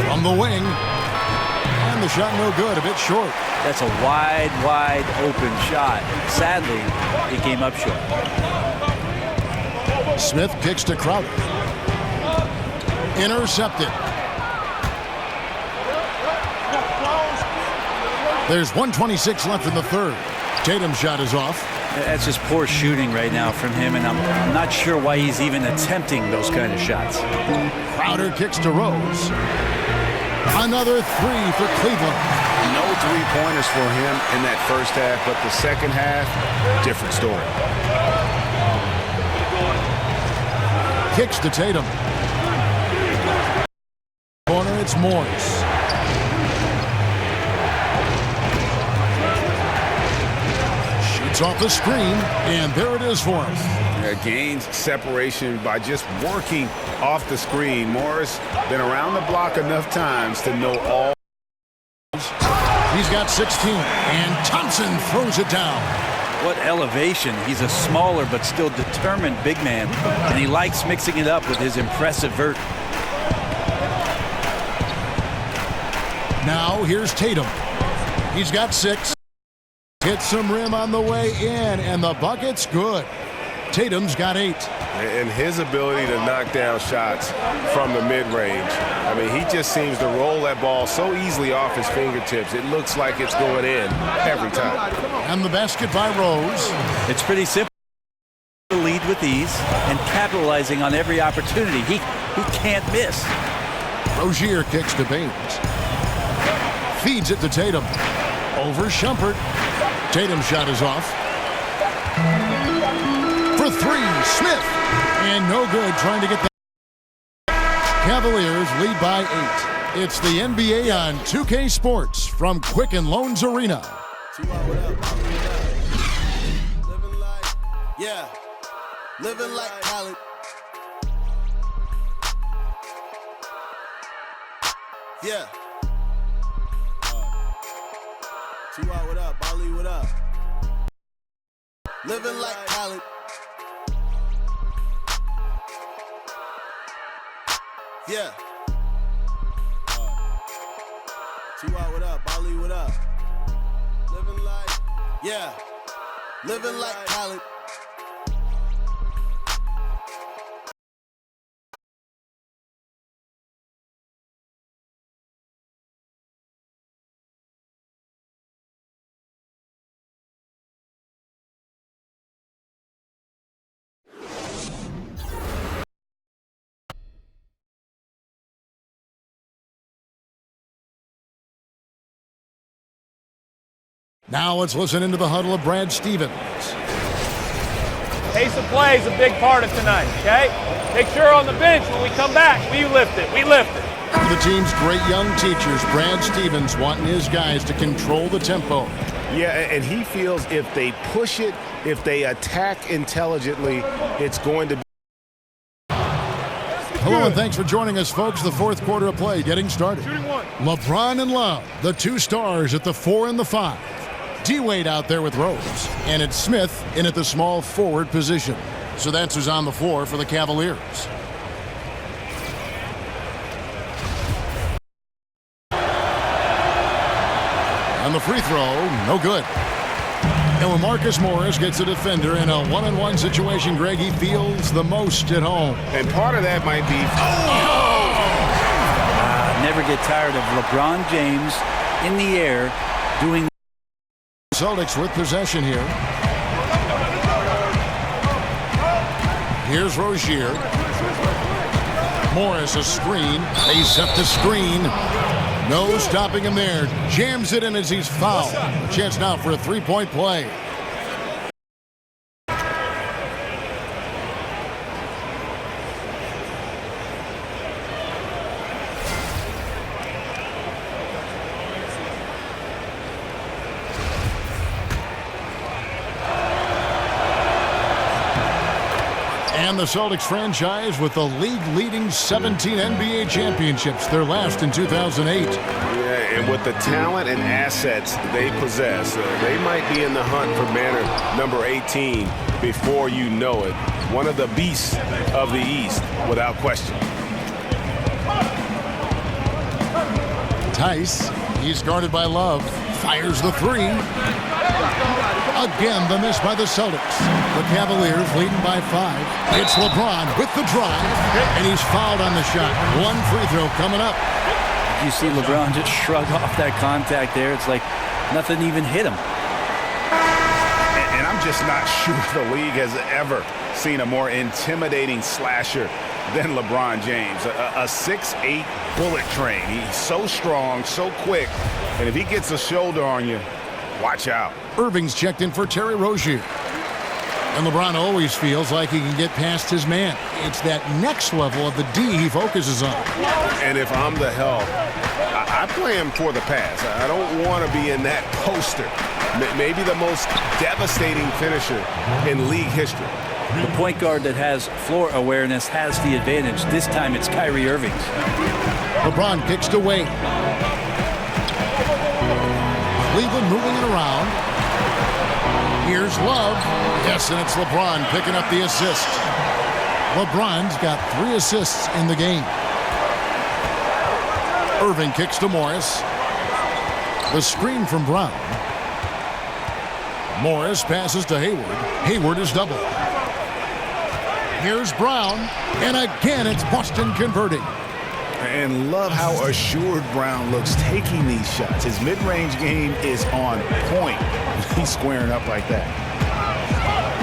From the wing. And the shot no good, a bit short. That's a wide open shot. Sadly, it came up short. Smith kicks to Crowder. Intercepted. There's 1:26 left in the 3rd. Tatum's shot is off. That's just poor shooting right now from him, and I'm not sure why he's even attempting those kind of shots. Crowder kicks to Rose. Another 3 for Cleveland. No 3-pointers for him in that first half, but the second half, different story. Kicks to Tatum. Corner, it's Morris. Shoots off the screen, and there it is for him. Gains separation by just working off the screen. Morris been around the block enough times to know all. He's got 16, and Thompson throws it down. What elevation. He's a smaller but still determined big man, and he likes mixing it up with his impressive vert. Now here's Tatum. He's got 6. Hits some rim on the way in, and the bucket's good. Tatum's got 8. And his ability to knock down shots from the mid-range. I mean, he just seems to roll that ball so easily off his fingertips. It looks like it's going in every time. And the basket by Rose. It's pretty simple. Lead with ease and capitalizing on every opportunity. He can't miss. Rozier kicks to Baines. Feeds it to Tatum. Over Shumpert. Tatum's shot is off. For three, Smith. And no good, trying to get the Cavaliers lead by 8. It's the NBA on 2K Sports from Quicken Loans Arena. Living like college. Yeah. T.Y. what up? Ali, what up? Living like college. Yeah. T.Y. what up? Ali, what up? Living like, yeah. Living like college. Now let's listen into the huddle of Brad Stevens. Pace of play is a big part of tonight, okay? Make sure on the bench when we come back, we lift it. The team's great young teachers, Brad Stevens wanting his guys to control the tempo. Yeah, and he feels if they push it, if they attack intelligently, it's going to be. Hello and thanks for joining us, folks. The fourth quarter of play getting started. LeBron and Love, the two stars at the 4 and the 5. D-Wade out there with Rose. And it's Smith in at the small forward position. So that's who's on the floor for the Cavaliers. And the free throw, no good. And when Marcus Morris gets a defender in a one-on-one situation, Greg, he feels the most at home. And part of that might be... Never get tired of LeBron James in the air doing... Celtics with possession here. Here's Rozier. Morris a screen. They set the screen. No stopping him there. Jams it in as he's fouled. A chance now for a three-point play. And the Celtics franchise with the league-leading 17 NBA championships, their last in 2008. Yeah, and with the talent and assets they possess, they might be in the hunt for banner number 18 before you know it. One of the beasts of the East, without question. Tice, he's guarded by Love, fires the three. Again, the miss by the Celtics. The Cavaliers leading by 5. It's LeBron with the drive, and he's fouled on the shot. One free throw coming up. You see LeBron just shrug off that contact there. It's like nothing even hit him. And I'm just not sure the league has ever seen a more intimidating slasher than LeBron James. A 6'8" bullet train. He's so strong, so quick, and if he gets a shoulder on you, watch out. Irving's checked in for Terry Rozier. And LeBron always feels like he can get past his man. It's that next level of the D he focuses on. And if I'm the help, I play him for the pass. I don't want to be in that poster. Maybe the most devastating finisher in league history. The point guard that has floor awareness has the advantage. This time it's Kyrie Irving. LeBron kicks to Wade. Cleveland moving it around. Here's Love. Yes, and it's LeBron picking up the assist. LeBron's got 3 assists in the game. Irving kicks to Morris. The screen from Brown. Morris passes to Hayward. Hayward is doubled. Here's Brown. And again, it's Boston converting. And love how assured Brown looks taking these shots. His mid-range game is on point. He's squaring up like that.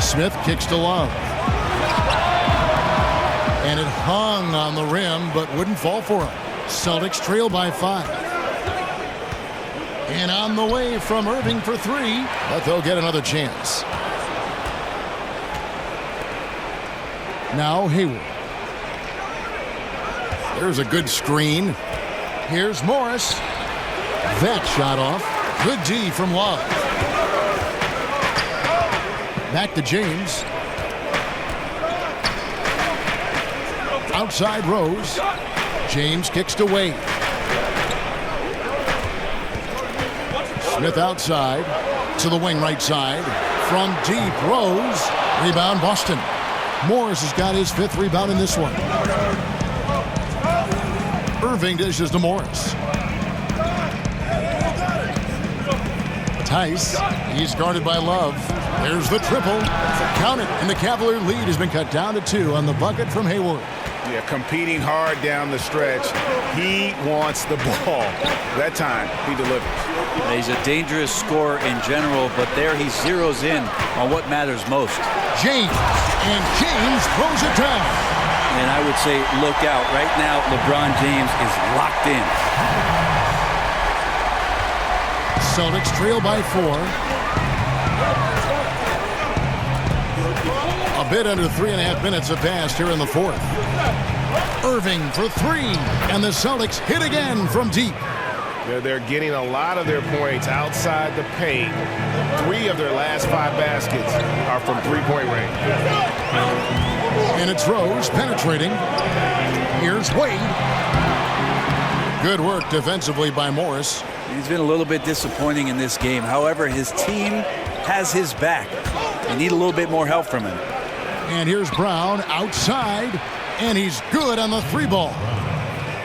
Smith kicks to Love. And it hung on the rim, but wouldn't fall for him. Celtics trail by 5. And on the way from Irving for three, but they'll get another chance. Now Hayward. There's a good screen. Here's Morris. That shot off. Good D from Love. Back to James. Outside Rose. James kicks to Wade. Smith outside to the wing right side. From deep, Rose. Rebound Boston. Morris has got his 5th rebound in this one. Irving dishes to Morris. Tice. He's guarded by Love. There's the triple. Count it, and the Cavalier lead has been cut down to 2 on the bucket from Hayward. Yeah, competing hard down the stretch. He wants the ball. That time, he delivers. He's a dangerous scorer in general, but there he zeroes in on what matters most. James, and James throws it down. And I would say, look out. Right now, LeBron James is locked in. Celtics trail by 4. A bit under 3.5 minutes have passed here in the 4th. Irving for 3, and the Celtics hit again from deep. They're getting a lot of their points outside the paint. 3 of their last 5 baskets are from three-point range. And it's Rose penetrating. Here's Wade. Good work defensively by Morris. He's been a little bit disappointing in this game. However, his team has his back. They need a little bit more help from him. And here's Brown outside, and he's good on the 3 ball.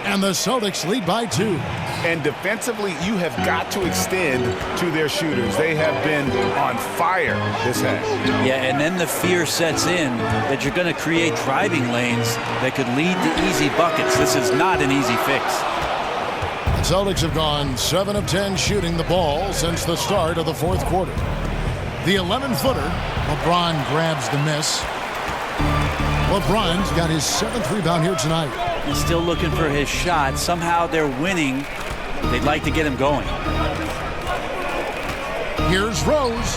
And the Celtics lead by 2. And defensively, you have got to extend to their shooters. They have been on fire this half. Yeah, and then the fear sets in that you're going to create driving lanes that could lead to easy buckets. This is not an easy fix. The Celtics have gone 7 of 10 shooting the ball since the start of the 4th quarter. The 11-footer, LeBron grabs the miss. LeBron's got his 7th rebound here tonight. He's still looking for his shot. Somehow they're winning. They'd like to get him going. Here's Rose.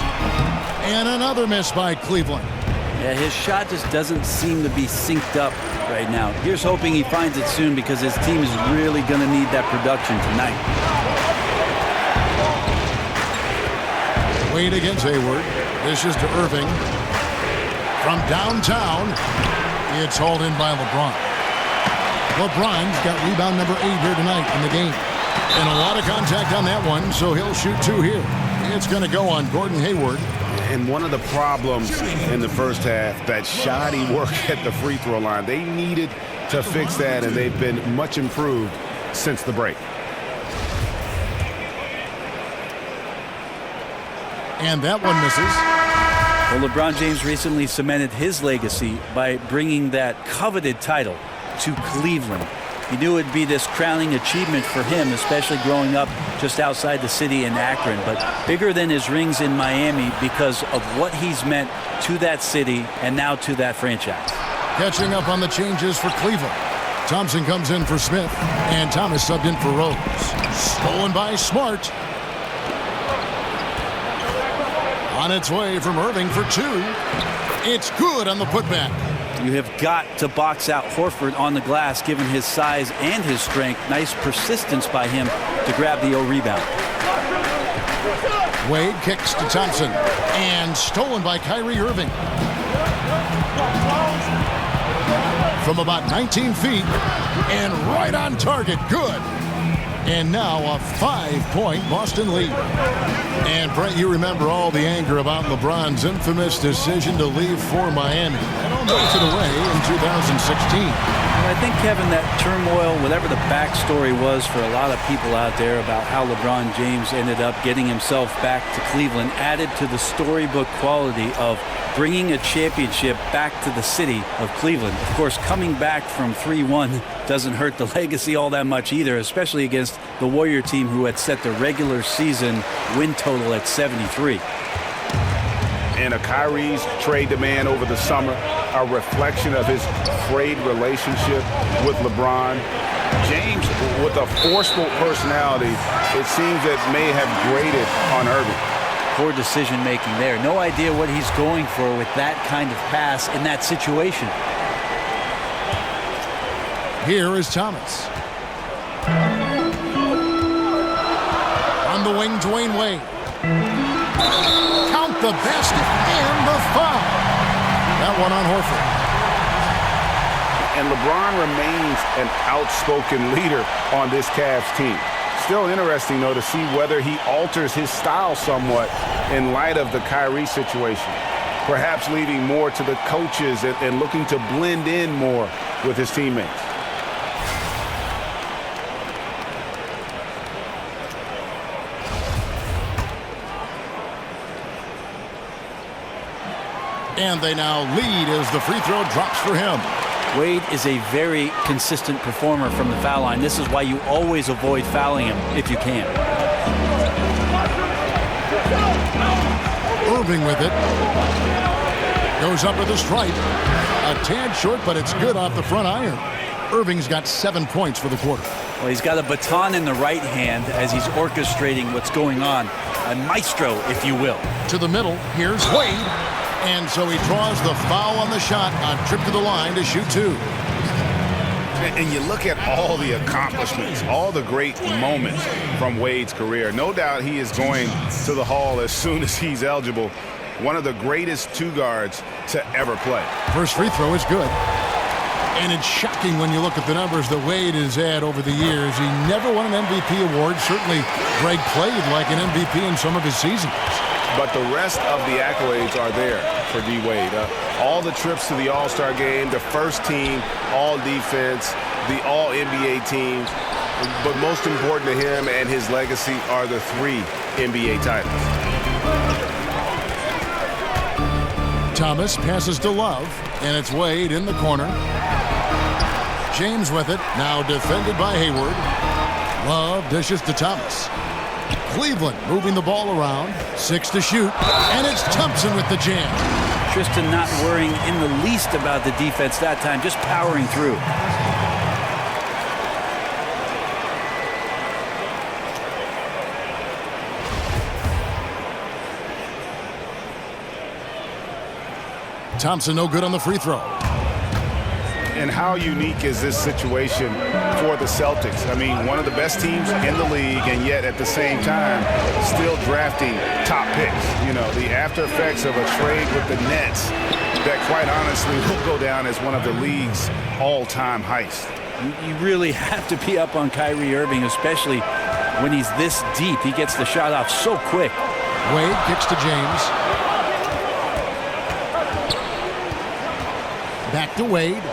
And another miss by Cleveland. Yeah, his shot just doesn't seem to be synced up right now. Here's hoping he finds it soon because his team is really going to need that production tonight. Wade against Hayward. This is to Irving. From downtown, it's hauled in by LeBron. LeBron's got rebound number 8 here tonight in the game. And a lot of contact on that one, so he'll shoot 2 here. It's going to go on Gordon Hayward. And one of the problems in the first half, that shoddy work at the free throw line. They needed to fix that, and they've been much improved since the break. And that one misses. Well, LeBron James recently cemented his legacy by bringing that coveted title to Cleveland. He knew it would be this crowning achievement for him, especially growing up just outside the city in Akron, but bigger than his rings in Miami because of what he's meant to that city and now to that franchise. Catching up on the changes for Cleveland. Thompson comes in for Smith, and Thomas subbed in for Rose. Stolen by Smart. On its way from Irving for 2. It's good on the putback. You have got to box out Horford on the glass given his size and his strength. Nice persistence by him to grab the rebound. Wade kicks to Thompson and stolen by Kyrie Irving. From about 19 feet and right on target. Good. And now a 5-point Boston lead. And Brett, you remember all the anger about LeBron's infamous decision to leave for Miami. That all melted away in 2016. I think, Kevin, that turmoil, whatever the backstory was for a lot of people out there about how LeBron James ended up getting himself back to Cleveland, added to the storybook quality of bringing a championship back to the city of Cleveland. Of course, coming back from 3-1 doesn't hurt the legacy all that much either, especially against the Warrior team who had set the regular season win total at 73. And a Kyrie's trade demand over the summer, a reflection of his frayed relationship with LeBron. James, with a forceful personality, it seems that may have grated on Irving. Poor decision-making there. No idea what he's going for with that kind of pass in that situation. Here is Thomas. On the wing, Dwayne Wade. Count the basket and the foul. That one on Horford. And LeBron remains an outspoken leader on this Cavs team. Still interesting, though, to see whether he alters his style somewhat in light of the Kyrie situation. Perhaps leaving more to the coaches and looking to blend in more with his teammates. And they now lead as the free throw drops for him. Wade is a very consistent performer from the foul line. This is why you always avoid fouling him if you can. Irving with it. Goes up with a stripe. A tad short, but it's good off the front iron. Irving's got 7 points for the quarter. Well, he's got a baton in the right hand as he's orchestrating what's going on. A maestro, if you will. To the middle, here's Wade. And so he draws the foul on the shot on trip to the line to shoot 2. And you look at all the accomplishments, all the great moments from Wade's career. No doubt he is going to the Hall as soon as he's eligible. One of the greatest two guards to ever play. First free throw is good. And it's shocking when you look at the numbers that Wade has had over the years. He never won an MVP award. Certainly, Greg played like an MVP in some of his seasons. But the rest of the accolades are there for D. Wade. All the trips to the All-Star game, the first team, all-defense, the all-NBA teams. But most important to him and his legacy are the 3 NBA titles. Thomas passes to Love, and it's Wade in the corner. James with it, now defended by Hayward. Love dishes to Thomas. Cleveland moving the ball around. 6 to shoot. And it's Thompson with the jam. Tristan not worrying in the least about the defense that time, just powering through. Thompson no good on the free throw. And how unique is this situation for the Celtics? I mean, one of the best teams in the league, and yet at the same time, still drafting top picks. You know, the after effects of a trade with the Nets that quite honestly will go down as one of the league's all-time heists. You really have to be up on Kyrie Irving, especially when he's this deep. He gets the shot off so quick. Wade kicks to James. Back to Wade.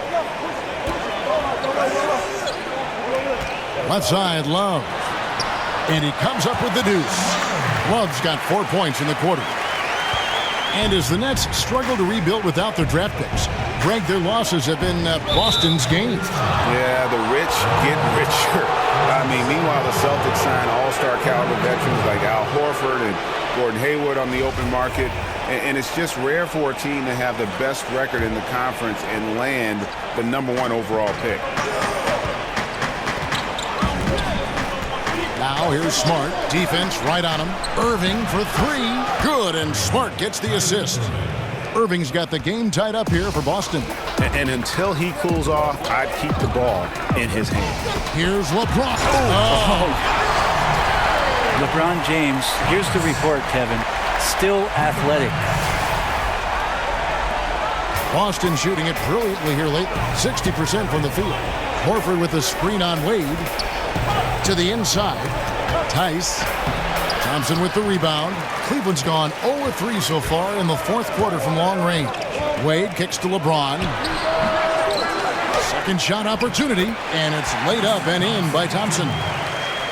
Left side, Love. And he comes up with the deuce. Love's got 4 points in the quarter. And as the Nets struggle to rebuild without their draft picks, Greg, their losses have been Boston's gains. Yeah, the rich get richer. I mean, meanwhile, the Celtics sign all-star caliber veterans like Al Horford and Gordon Hayward on the open market. And it's just rare for a team to have the best record in the conference and land the #1 overall pick. Now here's Smart. Defense right on him. Irving for 3. Good, and Smart gets the assist. Irving's got the game tied up here for Boston. And until he cools off, I'd keep the ball in his hand. Here's LeBron. LeBron James, here's the report, Kevin. Still athletic. Boston shooting it brilliantly here lately. 60% from the field. Horford with the screen on Wade. To the inside. Tice. Thompson with the rebound. Cleveland's gone 0-3 so far in the 4th quarter from long range. Wade kicks to LeBron. Second shot opportunity, and it's laid up and in by Thompson.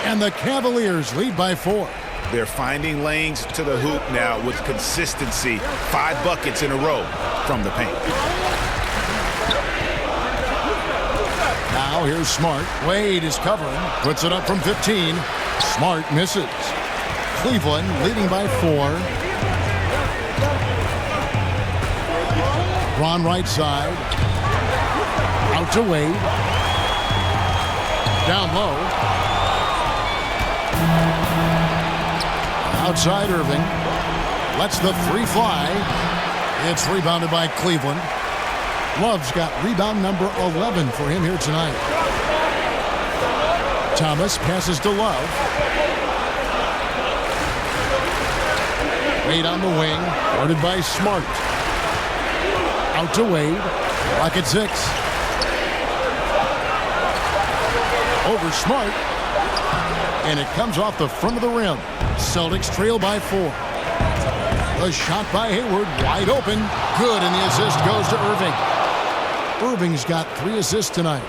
And the Cavaliers lead by 4. They're finding lanes to the hoop now with consistency. 5 buckets in a row from the paint. Now here's Smart. Wade is covering. Puts it up from 15. Smart misses. Cleveland leading by 4. LeBron right side. Out to Wade. Down low. Outside Irving. Lets the three fly. It's rebounded by Cleveland. Love's got rebound number 11 for him here tonight. Thomas passes to Love. Wade on the wing. Guarded by Smart. Out to Wade. Clock at 6. Over Smart. And it comes off the front of the rim. Celtics trail by 4. A shot by Hayward. Wide open. Good, and the assist goes to Irving. Irving's got 3 assists tonight.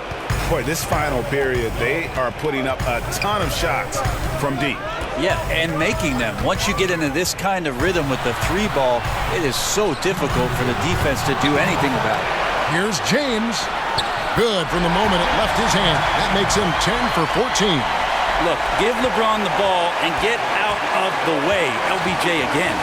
Boy, this final period, they are putting up a ton of shots from deep. Yeah, and making them. Once you get into this kind of rhythm with the 3 ball, it is so difficult for the defense to do anything about it. Here's James. Good from the moment it left his hand. That makes him 10 for 14. Look, give LeBron the ball and get out of the way. LBJ again.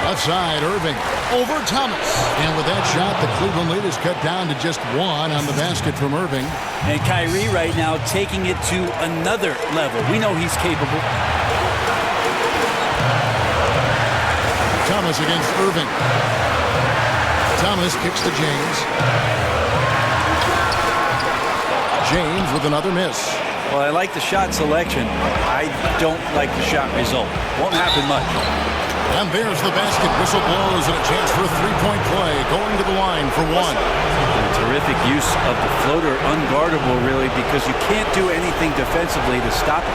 Left side, Irving. Over Thomas. And with that shot, the Cleveland lead is cut down to just 1 on the basket from Irving. And Kyrie right now taking it to another level. We know he's capable. Thomas against Irving. Thomas kicks to James. James with another miss. Well, I like the shot selection. I don't like the shot result. Won't happen much. And there's the basket. Whistle blows and a chance for a three-point play. Going to the line for 1. And terrific use of the floater. Unguardable, really, because you can't do anything defensively to stop it.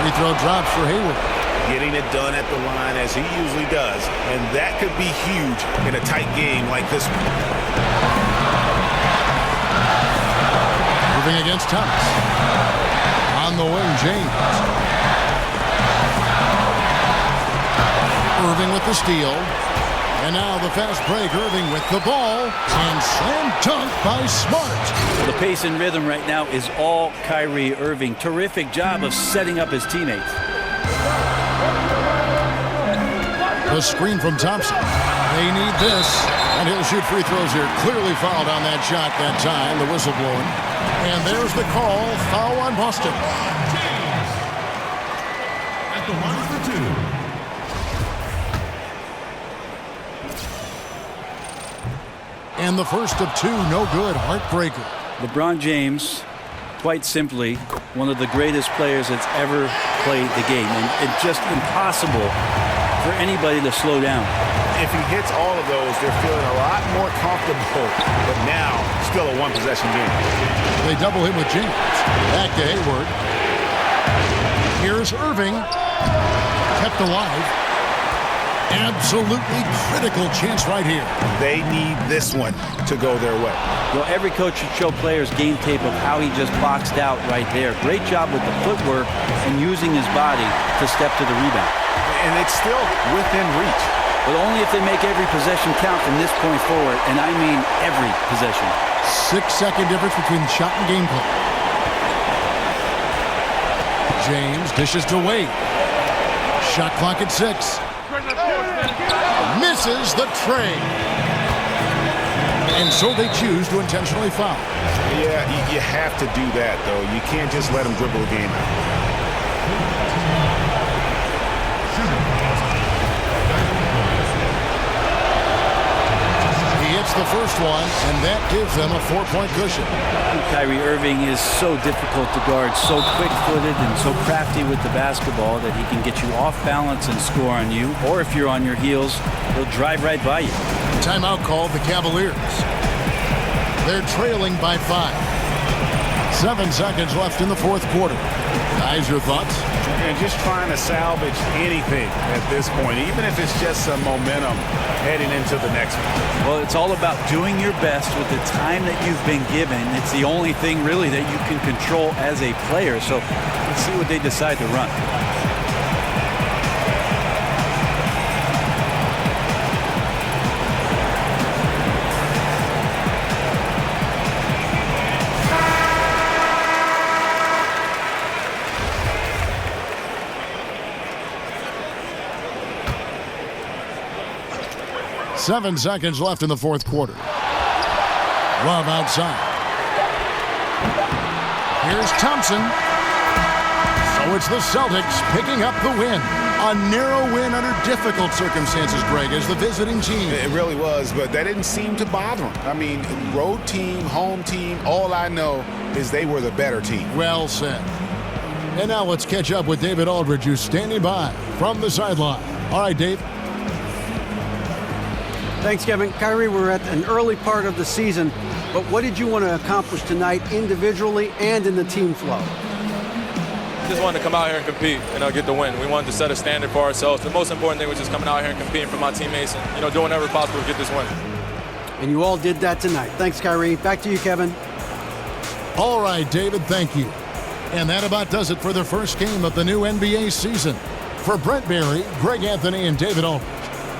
Free throw drops for Hayward. Getting it done at the line as he usually does. And that could be huge in a tight game like this one. Moving against Thomas. On the wing, James. Irving with the steal. And now the fast break. Irving with the ball. And slam dunk by Smart. The pace and rhythm right now is all Kyrie Irving. Terrific job of setting up his teammates. The screen from Thompson. They need this. And he'll shoot free throws here. Clearly fouled on that shot that time. The whistle blowing. And there's the call. Foul on Boston. James at the line for 2. And the first of 2, no good. Heartbreaker. LeBron James, quite simply, one of the greatest players that's ever played the game. And just impossible for anybody to slow down. If he hits all of those, they're feeling a lot more comfortable. But now, still a one-possession game. They double him with James. Back to Hayward. Here's Irving. Kept alive. Absolutely critical chance right here. They need this one to go their way. Well, every coach should show players game tape of how he just boxed out right there. Great job with the footwork and using his body to step to the rebound. And it's still within reach. But only if they make every possession count from this point forward, and I mean every possession. 6-second difference between shot and game clock. James dishes to Wade. Shot clock at 6. Misses the tray. And so they choose to intentionally foul. Yeah, you have to do that, though. You can't just let him dribble the game out. Hits the first one, and that gives them a 4-point cushion. Kyrie Irving is so difficult to guard, so quick-footed and so crafty with the basketball that he can get you off balance and score on you, or if you're on your heels, he'll drive right by you. Timeout called the Cavaliers. They're trailing by 5. 7 seconds left in the fourth quarter. Guys, your thoughts? And just trying to salvage anything at this point, even if it's just some momentum heading into the next one. Well, it's all about doing your best with the time that you've been given. It's the only thing really that you can control as a player. So let's see what they decide to run. 7 seconds left in the fourth quarter. Love outside. Here's Thompson. So it's the Celtics picking up the win. A narrow win under difficult circumstances, Greg, as the visiting team. It really was, but that didn't seem to bother them. I mean, road team, home team, all I know is they were the better team. Well said. And now let's catch up with David Aldridge, who's standing by from the sideline. All right, Dave. Thanks, Kevin. Kyrie, we're at an early part of the season, but what did you want to accomplish tonight individually and in the team flow? Just wanted to come out here and compete and get the win. We wanted to set a standard for ourselves. The most important thing was just coming out here and competing for my teammates and doing whatever possible to get this win. And you all did that tonight. Thanks, Kyrie. Back to you, Kevin. All right, David, thank you. And that about does it for the first game of the new NBA season. For Brent Barry, Greg Anthony, and David Aldridge,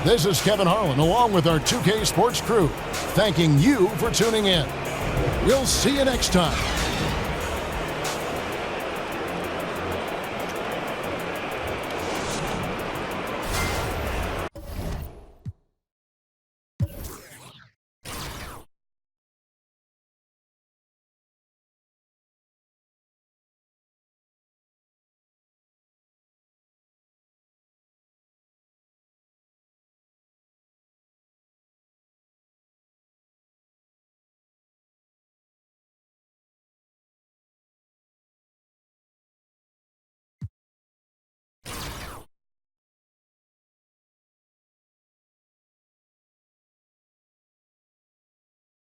this is Kevin Harlan along with our 2K Sports crew, thanking you for tuning in. We'll see you next time